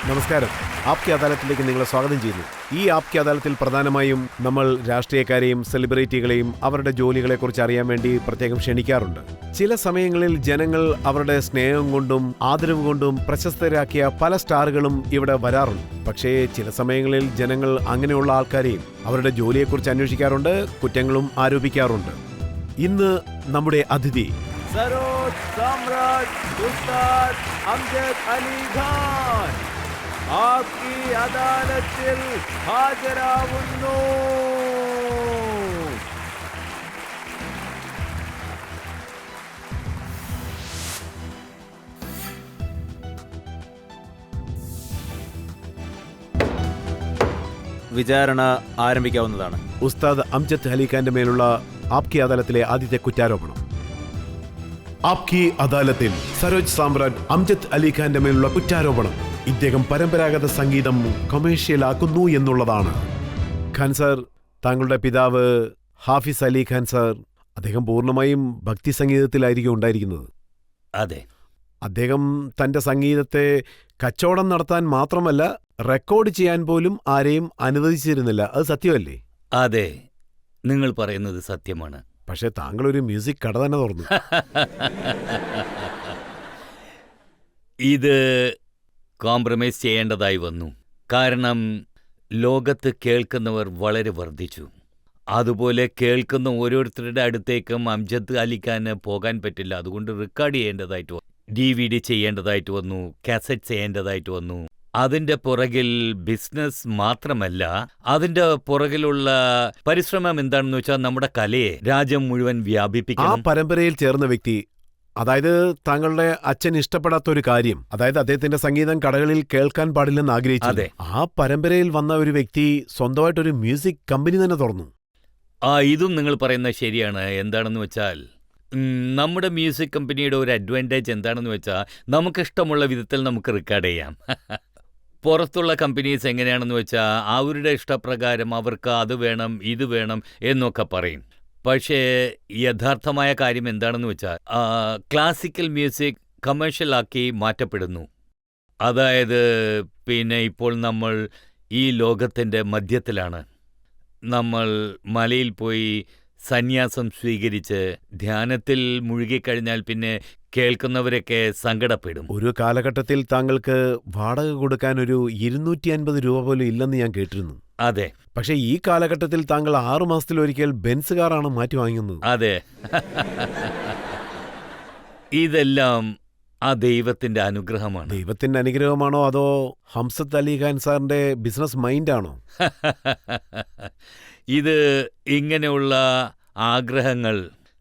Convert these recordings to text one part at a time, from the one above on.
നമസ്കാരം. ആപ്കി അദാലത്തിലേക്ക് നിങ്ങളെ സ്വാഗതം ചെയ്യുന്നു. ഈ ആപ്കി അദാലത്തിൽ പ്രധാനമായും നമ്മൾ രാഷ്ട്രീയക്കാരെയും സെലിബ്രിറ്റികളെയും അവരുടെ ജോലികളെക്കുറിച്ച് അറിയാൻ വേണ്ടി പ്രത്യേകം ക്ഷണിക്കാറുണ്ട്. ചില സമയങ്ങളിൽ ജനങ്ങൾ അവരുടെ സ്നേഹം കൊണ്ടും ആദരവ് കൊണ്ടും പ്രശസ്തരാക്കിയ പല സ്റ്റാറുകളും ഇവിടെ വരാറുണ്ട്. പക്ഷേ ചില സമയങ്ങളിൽ ജനങ്ങൾ അങ്ങനെയുള്ള ആൾക്കാരെയും അവരുടെ ജോലിയെക്കുറിച്ച് അന്വേഷിക്കാറുണ്ട്, കുറ്റങ്ങളും ആരോപിക്കാറുണ്ട്. ഇന്ന് നമ്മുടെ അതിഥി സരോജ് സാമ്രാട്ട് ഉസ്താദ് അംജദ് അലി ഖാൻ ആപ്കി അദാലത്തിൽ ഹാജരാവുന്നു. വിചാരണ ആരംഭിക്കാവുന്നതാണ്. ഉസ്താദ് അംജദ് അലി ഖാന്റെ മേലുള്ള ആപ്കി അദാലത്തിലെ ആദ്യത്തെ കുറ്റാരോപണം. ആപ്കി അദാലത്തിൽ സരോജ് സാമ്രാട്ട് അംജദ് അലി ഖാന്റെ മേലുള്ള കുറ്റാരോപണം ഇദ്ദേഹം പരമ്പരാഗത സംഗീതം കൊമേഴ്ഷ്യലാക്കുന്നു എന്നുള്ളതാണ്. ഖാൻ സാർ, താങ്കളുടെ പിതാവ് ഹാഫിസ് അലി ഖാൻ സാർ, അദ്ദേഹം പൂർണ്ണമായും ഭക്തി സംഗീതത്തിലായിരിക്കും ഉണ്ടായിരിക്കുന്നത്. അതെ. അദ്ദേഹം തന്റെ സംഗീതത്തെ കച്ചവടം നടത്താൻ മാത്രമല്ല റെക്കോർഡ് ചെയ്യാൻ പോലും ആരെയും അനുവദിച്ചിരുന്നില്ല. അത് സത്യമല്ലേ? അതെ, നിങ്ങൾ പറയുന്നത് സത്യമാണ്. പക്ഷെ താങ്കളൊരു മ്യൂസിക് കട തന്നെ തുറന്നു. ഇത് കോംപ്രമൈസ് ചെയ്യേണ്ടതായി വന്നു. കാരണം ലോകത്ത് കേൾക്കുന്നവർ വളരെ വർദ്ധിച്ചു. അതുപോലെ കേൾക്കുന്ന ഓരോരുത്തരുടെ അടുത്തേക്കും അംജദ് അലി ഖാന് പോകാൻ പറ്റില്ല. അതുകൊണ്ട് റെക്കോർഡ് ചെയ്യേണ്ടതായിട്ട് വന്നു, DVD ചെയ്യേണ്ടതായിട്ട് വന്നു, കാസറ്റ് ചെയ്യേണ്ടതായിട്ട് വന്നു. അതിൻ്റെ പുറകിൽ ബിസിനസ് മാത്രമല്ല, അതിൻ്റെ പുറകിലുള്ള പരിശ്രമം എന്താണെന്ന് വെച്ചാൽ നമ്മുടെ കലയെ രാജ്യം മുഴുവൻ വ്യാപിപ്പിക്കണം. ആ പരമ്പരയിൽ ചേർന്ന വ്യക്തി, അതായത് താങ്കളുടെ അച്ഛൻ ഇഷ്ടപ്പെടാത്ത ഒരു കാര്യം, അതായത് അദ്ദേഹത്തിന്റെ സംഗീതം കടകളിൽ കേൾക്കാൻ പാടില്ലെന്ന് ആഗ്രഹിച്ചു. ആ പരമ്പരയിൽ വന്ന ഒരു വ്യക്തി സ്വന്തമായിട്ടൊരു മ്യൂസിക് കമ്പനി തന്നെ തുറന്നു. ഇതും നിങ്ങൾ പറയുന്നത് ശരിയാണ്. എന്താണെന്ന് വെച്ചാൽ നമ്മുടെ മ്യൂസിക് കമ്പനിയുടെ ഒരു അഡ്വാൻറ്റേജ് എന്താണെന്ന് വെച്ചാൽ നമുക്കിഷ്ടമുള്ള വിധത്തിൽ നമുക്ക് റെക്കോർഡ് ചെയ്യാം. പുറത്തുള്ള കമ്പനീസ് എങ്ങനെയാണെന്ന് വെച്ചാൽ അവരുടെ ഇഷ്ടപ്രകാരം അവർക്ക് അത് വേണം ഇത് വേണം എന്നൊക്കെ പറയും. പക്ഷേ യഥാർത്ഥമായ കാര്യം എന്താണെന്ന് വെച്ചാൽ ക്ലാസിക്കൽ മ്യൂസിക് കമേഴ്ഷ്യലാക്കി മാറ്റപ്പെടുന്നു. അതായത് പിന്നെ ഇപ്പോൾ നമ്മൾ ഈ ലോകത്തിൻ്റെ മധ്യത്തിലാണ്. നമ്മൾ മലയിൽ പോയി സന്യാസം സ്വീകരിച്ച് ധ്യാനത്തിൽ മുഴുകിക്കഴിഞ്ഞാൽ പിന്നെ കേൾക്കുന്നവരൊക്കെ സങ്കടപ്പെടും. ഒരു കാലഘട്ടത്തിൽ താങ്കൾക്ക് വാടക കൊടുക്കാൻ ഒരു 250 രൂപ പോലും ഇല്ലെന്ന് ഞാൻ കേട്ടിരുന്നു. അതെ. പക്ഷേ ഈ കാലഘട്ടത്തിൽ താങ്കൾ 6 മാസത്തിലൊരിക്കൽ ബെൻസ് കാറാണ് മാറ്റി വാങ്ങുന്നത്. അതെ. ഇതെല്ലാം ആ ദൈവത്തിന്റെ അനുഗ്രഹമാണ്. ദൈവത്തിന്റെ അനുഗ്രഹമാണോ അതോ ഹംസത്ത് അലി ഖാൻ സാറിന്റെ ബിസിനസ് മൈൻഡാണോ? ഇത് ഇങ്ങനെയുള്ള ആഗ്രഹങ്ങൾ,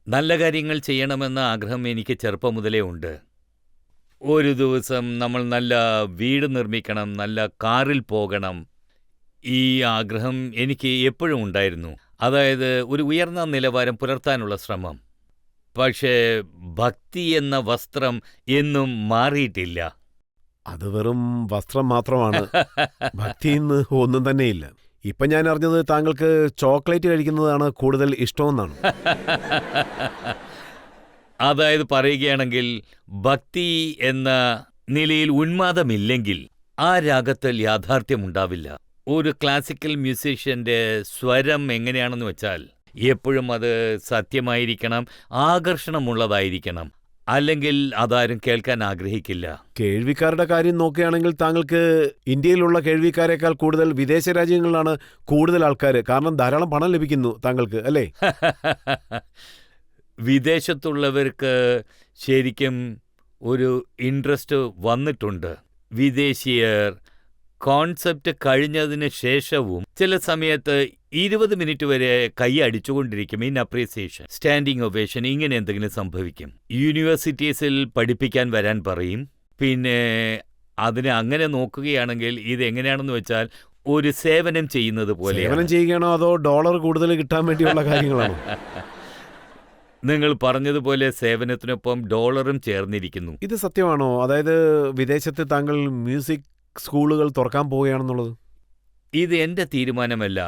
നല്ല കാര്യങ്ങൾ ചെയ്യണമെന്ന ആഗ്രഹം എനിക്ക് ചെറുപ്പം മുതലേ ഉണ്ട്. ഒരു ദിവസം നമ്മൾ നല്ല വീട് നിർമ്മിക്കണം, നല്ല കാറിൽ പോകണം, ഈ ആഗ്രഹം എനിക്ക് എപ്പോഴും ഉണ്ടായിരുന്നു. അതായത് ഒരു ഉയർന്ന നിലവാരം പുലർത്താനുള്ള ശ്രമം. പക്ഷേ ഭക്തി എന്ന വസ്ത്രം എന്നും മാറിയിട്ടില്ല. അത് വെറും വസ്ത്രം മാത്രമാണ്. ഭക്തിന്ന് ഒന്നും തന്നെയില്ല. ഇപ്പം ഞാൻ അറിഞ്ഞത് താങ്കൾക്ക് ചോക്ലേറ്റ് കഴിക്കുന്നതാണ് കൂടുതൽ ഇഷ്ടമെന്നാണ്. അതായത് പറയുകയാണെങ്കിൽ ഭക്തി എന്ന നിലയിൽ ഉന്മാദമില്ലെങ്കിൽ ആ രാഗത്തിൽ യാഥാർത്ഥ്യമുണ്ടാവില്ല. ഒരു ക്ലാസിക്കൽ മ്യൂസീഷ്യൻ്റെ സ്വരം എങ്ങനെയാണെന്ന് വെച്ചാൽ എപ്പോഴും അത് സത്യമായിരിക്കണം, ആകർഷണമുള്ളതായിരിക്കണം. അല്ലെങ്കിൽ അതാരും കേൾക്കാൻ ആഗ്രഹിക്കില്ല. കേൾവിക്കാരുടെ കാര്യം നോക്കുകയാണെങ്കിൽ താങ്കൾക്ക് ഇന്ത്യയിലുള്ള കേൾവിക്കാരെക്കാൾ കൂടുതൽ വിദേശ രാജ്യങ്ങളിലാണ് കൂടുതൽ ആൾക്കാർ. കാരണം ധാരാളം പണം ലഭിക്കുന്നു താങ്കൾക്ക്, അല്ലേ? വിദേശത്തുള്ളവർക്ക് ശരിക്കും ഒരു ഇൻട്രസ്റ്റ് വന്നിട്ടുണ്ട്. വിദേശീയർ കോൺസെപ്റ്റ് കഴിഞ്ഞതിന് ശേഷവും ചില സമയത്ത് 20 മിനിറ്റ് വരെ കൈ അടിച്ചുകൊണ്ടിരിക്കും. ഇൻ അപ്രീസിയേഷൻ, സ്റ്റാൻഡിങ് ഒവേഷൻ, ഇങ്ങനെ എന്തെങ്കിലും സംഭവിക്കും. യൂണിവേഴ്സിറ്റീസിൽ പഠിപ്പിക്കാൻ വരാൻ പറയും. പിന്നെ അതിനെ അങ്ങനെ നോക്കുകയാണെങ്കിൽ ഇതെങ്ങനെയാണെന്ന് വെച്ചാൽ ഒരു സേവനം ചെയ്യുന്നത് പോലെ. സേവനം ചെയ്യുകയാണോ അതോ ഡോളർ കൂടുതൽ കിട്ടാൻ വേണ്ടിയുള്ള കാര്യങ്ങളാണോ? നിങ്ങൾ പറഞ്ഞതുപോലെ സേവനത്തിനൊപ്പം ഡോളറും ചേർന്നിരിക്കുന്നു. ഇത് സത്യമാണോ? അതായത് വിദേശത്ത് താങ്കൾ മ്യൂസിക് സ്കൂളുകൾ തുറക്കാൻ പോവുകയാണെന്നുള്ളത്? ഇത് എൻ്റെ തീരുമാനമല്ല,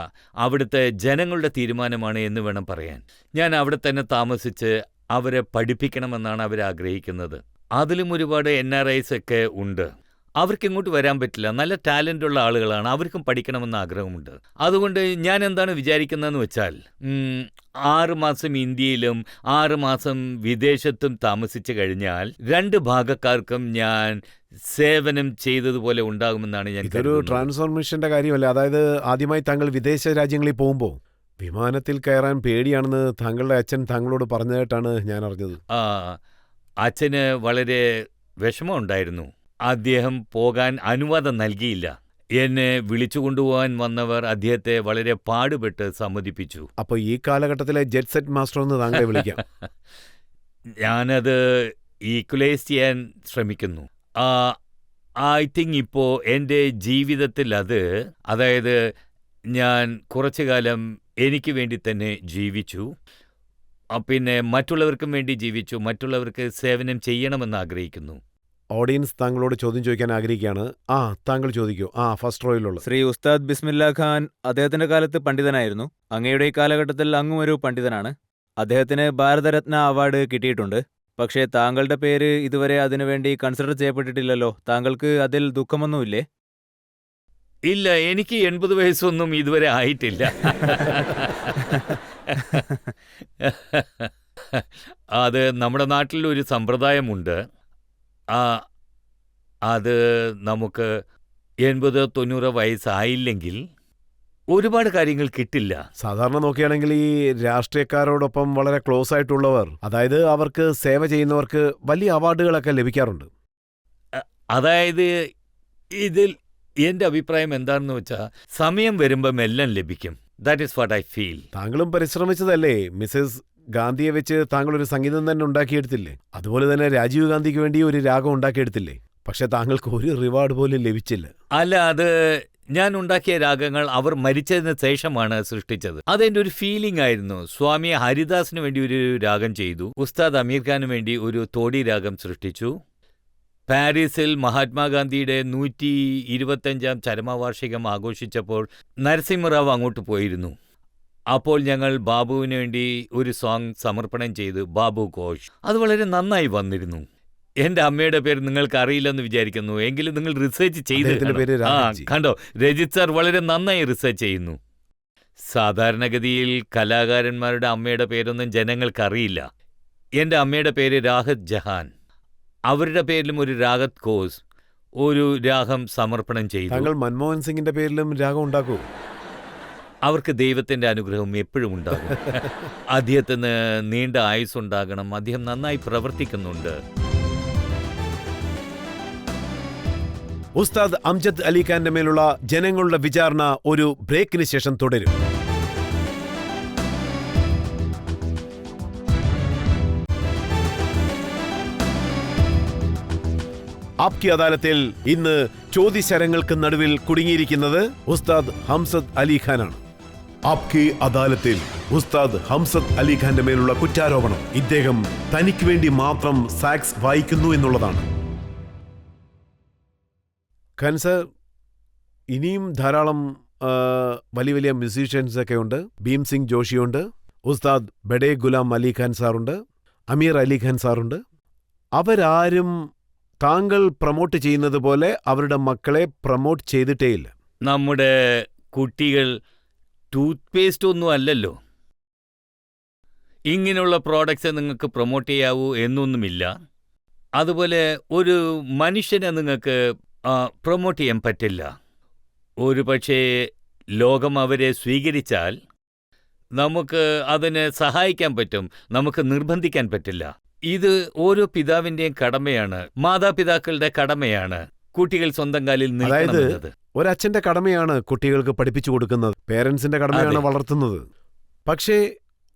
അവിടുത്തെ ജനങ്ങളുടെ തീരുമാനമാണ് എന്ന് വേണം പറയാൻ. ഞാൻ അവിടെ തന്നെ താമസിച്ച് അവരെ പഠിപ്പിക്കണമെന്നാണ് അവരാഗ്രഹിക്കുന്നത്. അതിലും ഒരുപാട് NRIs ഒക്കെ ഉണ്ട്. അവർക്ക് ഇങ്ങോട്ട് വരാൻ പറ്റില്ല. നല്ല ടാലൻ്റ് ഉള്ള ആളുകളാണ്. അവർക്കും പഠിക്കണമെന്ന് ആഗ്രഹമുണ്ട്. അതുകൊണ്ട് ഞാൻ എന്താണ് വിചാരിക്കുന്നതെന്ന് വെച്ചാൽ 6 മാസം ഇന്ത്യയിലും 6 മാസം വിദേശത്തും താമസിച്ചു കഴിഞ്ഞാൽ 2 ഭാഗക്കാർക്കും ഞാൻ സേവനം ചെയ്തതുപോലെ ഉണ്ടാകുമെന്നാണ് ഞാൻ ഇതൊരു കരുതുന്നത്. ട്രാൻസ്ഫോർമേഷന്റെ കാര്യമല്ല. അതായത് ആദ്യമായി താങ്കൾ വിദേശ രാജ്യങ്ങളിൽ പോകുമ്പോൾ വിമാനത്തിൽ കയറാൻ പേടിയാണെന്ന് താങ്കളുടെ അച്ഛൻ താങ്കളോട് പറഞ്ഞതായിട്ടാണ് ഞാൻ അറിഞ്ഞത്. ആ, അച്ഛന് വളരെ വിഷമമുണ്ടായിരുന്നു. അദ്ദേഹം പോകാൻ അനുവാദം നൽകിയില്ല. എന്നെ വിളിച്ചു കൊണ്ടുപോകാൻ വന്നവർ അദ്ദേഹത്തെ വളരെ പാടുപെട്ട് സമ്മതിപ്പിച്ചു. അപ്പോൾ ഈ കാലഘട്ടത്തിലെ ജെറ്റ് സെറ്റ് മാസ്റ്റർ എന്ന് താങ്കളെ വിളിക്കാം. ഞാനത് ഈക്വലൈസ് ചെയ്യാൻ ശ്രമിക്കുന്നു. ഐ തിങ്ക് ഇപ്പോൾ എൻ്റെ ജീവിതത്തിൽ അതായത് ഞാൻ കുറച്ചു കാലം എനിക്ക് വേണ്ടി തന്നെ ജീവിച്ചു. പിന്നെ മറ്റുള്ളവർക്കും വേണ്ടി ജീവിച്ചു. മറ്റുള്ളവർക്ക് സേവനം ചെയ്യണമെന്ന് ആഗ്രഹിക്കുന്നു. ഓഡിയൻസ് താങ്കളോട് ചോദ്യം ചോദിക്കാൻ ആഗ്രഹിക്കുകയാണ്. താങ്കൾ ചോദിക്കൂ. ഫസ്റ്റ് റോയിലുള്ള ശ്രീ ഉസ്താദ് ബിസ്മില്ല ഖാൻ അദ്ദേഹത്തിന്റെ കാലത്ത് പണ്ഡിതനായിരുന്നു. അങ്ങയുടെ ഈ കാലഘട്ടത്തിൽ അങ്ങും ഒരു പണ്ഡിതനാണ്. അദ്ദേഹത്തിന് ഭാരതരത്ന അവാർഡ് കിട്ടിയിട്ടുണ്ട്. പക്ഷേ താങ്കളുടെ പേര് ഇതുവരെ അതിനുവേണ്ടി കൺസിഡർ ചെയ്യപ്പെട്ടിട്ടില്ലല്ലോ. താങ്കൾക്ക് അതിൽ ദുഃഖമൊന്നുമില്ലേ? ഇല്ല, എനിക്ക് 80 വയസ്സൊന്നും ഇതുവരെ ആയിട്ടില്ല. അത് നമ്മുടെ നാട്ടിൽ ഒരു സമ്പ്രദായമുണ്ട്. അത് നമുക്ക് 80-90 വയസ്സായില്ലെങ്കിൽ ഒരുപാട് കാര്യങ്ങൾ കിട്ടില്ല. സാധാരണ നോക്കുകയാണെങ്കിൽ ഈ രാഷ്ട്രീയക്കാരോടൊപ്പം വളരെ ക്ലോസ് ആയിട്ടുള്ളവർ, അതായത് അവർക്ക് സേവ ചെയ്യുന്നവർക്ക് വലിയ അവാർഡുകളൊക്കെ ലഭിക്കാറുണ്ട്. അതായത് ഇതിൽ എൻ്റെ അഭിപ്രായം എന്താണെന്ന് വെച്ചാൽ സമയം വരുമ്പം എല്ലാം ലഭിക്കും. That is what I feel. താങ്കളും പരിശ്രമിച്ചതല്ലേ? മിസ്സസ് ഗാന്ധിയെ വെച്ച് താങ്കൾ ഒരു സംഗീതം തന്നെ ഉണ്ടാക്കിയെടുത്തില്ലേ? അതുപോലെ തന്നെ രാജീവ് ഗാന്ധിക്ക് വേണ്ടി ഒരു രാഗം ഉണ്ടാക്കിയെടുത്തില്ലേ? പക്ഷെ താങ്കൾക്ക് ഒരു റിവാർഡ് പോലും ലഭിച്ചില്ല. അല്ല, അത് ഞാൻ ഉണ്ടാക്കിയ രാഗങ്ങൾ അവർ മരിച്ചതിന് ശേഷമാണ് സൃഷ്ടിച്ചത്. അതെൻ്റെ ഒരു ഫീലിംഗ് ആയിരുന്നു. സ്വാമി ഹരിദാസിന് വേണ്ടി ഒരു രാഗം ചെയ്തു. ഉസ്താദ് അമീർ ഖാന് വേണ്ടി ഒരു തോടി രാഗം സൃഷ്ടിച്ചു. പാരീസിൽ മഹാത്മാഗാന്ധിയുടെ 125ാം ചരമവാർഷികം ആഘോഷിച്ചപ്പോൾ നരസിംഹറാവ് അങ്ങോട്ട് പോയിരുന്നു. അപ്പോൾ ഞങ്ങൾ ബാബുവിന് വേണ്ടി ഒരു സോങ് സമർപ്പണം ചെയ്തു, ബാബു ഘോഷ്. അത് വളരെ നന്നായി വന്നിരുന്നു. എൻ്റെ അമ്മയുടെ പേര് നിങ്ങൾക്ക് അറിയില്ലെന്ന് വിചാരിക്കുന്നു. എങ്കിലും നിങ്ങൾ റിസർച്ച് ചെയ്ത് കണ്ടോ? രജിത് സാർ വളരെ നന്നായി റിസർച്ച് ചെയ്യുന്നു. സാധാരണഗതിയിൽ കലാകാരന്മാരുടെ അമ്മയുടെ പേരൊന്നും ജനങ്ങൾക്കറിയില്ല. എൻ്റെ അമ്മയുടെ പേര് രാഹത് ജഹാൻ. അവരുടെ പേരിലും ഒരു രാഗത് ഘോഷ് ഒരു രാഗം സമർപ്പണം ചെയ്തു. താങ്കൾ മൻമോഹൻ സിംഗിന്റെ പേരിലും രാഗം ഉണ്ടാക്കൂ. അവർക്ക് ദൈവത്തിൻ്റെ അനുഗ്രഹം എപ്പോഴും ഉണ്ടാകും. അദ്ദേഹത്തിന് നീണ്ട ആയുസ് ഉണ്ടാകണം. അദ്ദേഹം നന്നായി പ്രവർത്തിക്കുന്നുണ്ട്. ഉസ്താദ് അംജദ് അലി ഖാന്റെ മേലുള്ള ജനങ്ങളുടെ വിചാരണ ഒരു ബ്രേക്കിന് ശേഷം തുടരും. ആപ്കി അദാലത്തിൽ ഇന്ന് ചോദ്യശരങ്ങൾക്ക് നടുവിൽ കുടുങ്ങിയിരിക്കുന്നത് ഉസ്താദ് ഹംസദ് അലി ഖാനാണ്. ആപ്കി അദാലത്തിൽ ഉസ്താദ് ഹംസദ് അലി ഖാന്റെ മേലുള്ള കുറ്റാരോപണം ഇദ്ദേഹം തനിക്ക് വേണ്ടി മാത്രം സാക്സ് വായിക്കുന്നു എന്നുള്ളതാണ്. ഖാൻ സർ, ഇനിയും ധാരാളം വലിയ വലിയ മ്യൂസീഷ്യൻസ് ഒക്കെ ഉണ്ട്. ഭീം സിംഗ് ജോഷിയുണ്ട്, ഉസ്താദ് ബഡേ ഗുലാം അലി ഖാൻ സാറുണ്ട്, അമീർ അലി ഖാൻ സാറുണ്ട്. അവരാരും താങ്കൾ പ്രൊമോട്ട് ചെയ്യുന്നത് പോലെ അവരുടെ മക്കളെ പ്രൊമോട്ട് ചെയ്തിട്ടേയില്ല. നമ്മുടെ കുട്ടികൾ ടൂത്ത് പേസ്റ്റ് ഒന്നും അല്ലല്ലോ. ഇങ്ങനെയുള്ള പ്രോഡക്ട്സ് നിങ്ങൾക്ക് പ്രൊമോട്ട് ചെയ്യാവൂ എന്നൊന്നുമില്ല. അതുപോലെ ഒരു മനുഷ്യനെ നിങ്ങൾക്ക് പ്രൊമോട്ട് ചെയ്യാൻ പറ്റില്ല. ഒരു പക്ഷേ ലോകം അവരെ സ്വീകരിച്ചാൽ നമുക്ക് അതിനെ സഹായിക്കാൻ പറ്റും, നമുക്ക് നിർബന്ധിക്കാൻ പറ്റില്ല. ഇത് ഓരോ പിതാവിൻ്റെയും കടമയാണ്, മാതാപിതാക്കളുടെ കടമയാണ് കുട്ടികൾ സ്വന്തം കാലിൽ നിൽക്കണമെന്നത്. ഒരച്ഛന്റെ കടമയാണ് കുട്ടികൾക്ക് പഠിപ്പിച്ചു കൊടുക്കുന്നത്, പേരൻസിന്റെ കടമയാണ് വളർത്തുന്നത്. പക്ഷേ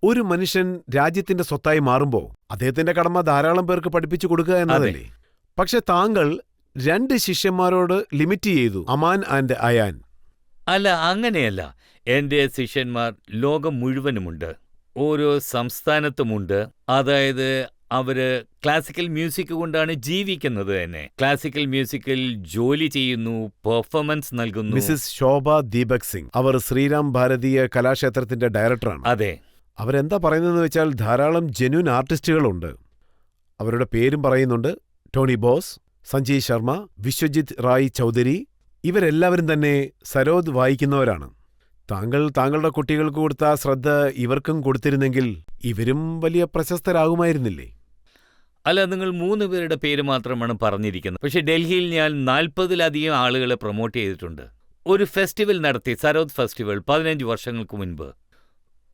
ഒരു മനുഷ്യൻ രാജ്യത്തിന്റെ സ്വത്തായി മാറുമ്പോൾ അദ്ദേഹത്തിന്റെ കടമ ധാരാളം പേർക്ക് പഠിപ്പിച്ചു കൊടുക്കുക എന്നതല്ലേ. പക്ഷെ താങ്കൾ 2 ശിഷ്യന്മാരോട് ലിമിറ്റ് ചെയ്തു, അമാൻ ആൻഡ് അയാൻ. അല്ല, അങ്ങനെയല്ല. എൻ്റെ ശിഷ്യന്മാർ ലോകം മുഴുവനുമുണ്ട്, ഓരോ സംസ്ഥാനത്തുമുണ്ട്. അതായത് അവര് ക്ലാസിക്കൽ മ്യൂസിക് കൊണ്ടാണ് ജീവിക്കുന്നത് തന്നെ. ക്ലാസിക്കൽ മ്യൂസിക്കിൽ ജോലി ചെയ്യുന്നു, പെർഫോമൻസ് നൽകുന്നു. മിസ്സിസ് ശോഭ ദീപക് സിംഗ്, അവർ ശ്രീരാം ഭാരതീയ കലാക്ഷേത്രത്തിന്റെ ഡയറക്ടറാണ്. അതെ. അവരെന്താ പറയുന്നതെന്ന് വെച്ചാൽ ധാരാളം ജെന്യൂൻ ആർട്ടിസ്റ്റുകളുണ്ട്. അവരുടെ പേരും പറയുന്നുണ്ട്: ടോണി ബോസ്, സഞ്ജയ് ശർമ്മ, വിശ്വജിത് റായ് ചൗധരി, ഇവരെല്ലാവരും തന്നെ സരോദ് വായിക്കുന്നവരാണ്. താങ്കളുടെ കുട്ടികൾക്ക് കൊടുത്ത ശ്രദ്ധ ഇവർക്കും കൊടുത്തിരുന്നെങ്കിൽ ഇവരും വലിയ പ്രശസ്തരാകുമായിരുന്നില്ലേ? അല്ല, നിങ്ങൾ 3 പേരുടെ പേര് മാത്രമാണ് പറഞ്ഞിരിക്കുന്നത്. പക്ഷേ ഡൽഹിയിൽ ഞാൻ 40-ലധികം ആളുകളെ പ്രൊമോട്ട് ചെയ്തിട്ടുണ്ട്. ഒരു ഫെസ്റ്റിവൽ നടത്തി, സരോദ് ഫെസ്റ്റിവൽ, 15 വർഷങ്ങൾക്ക് മുൻപ്.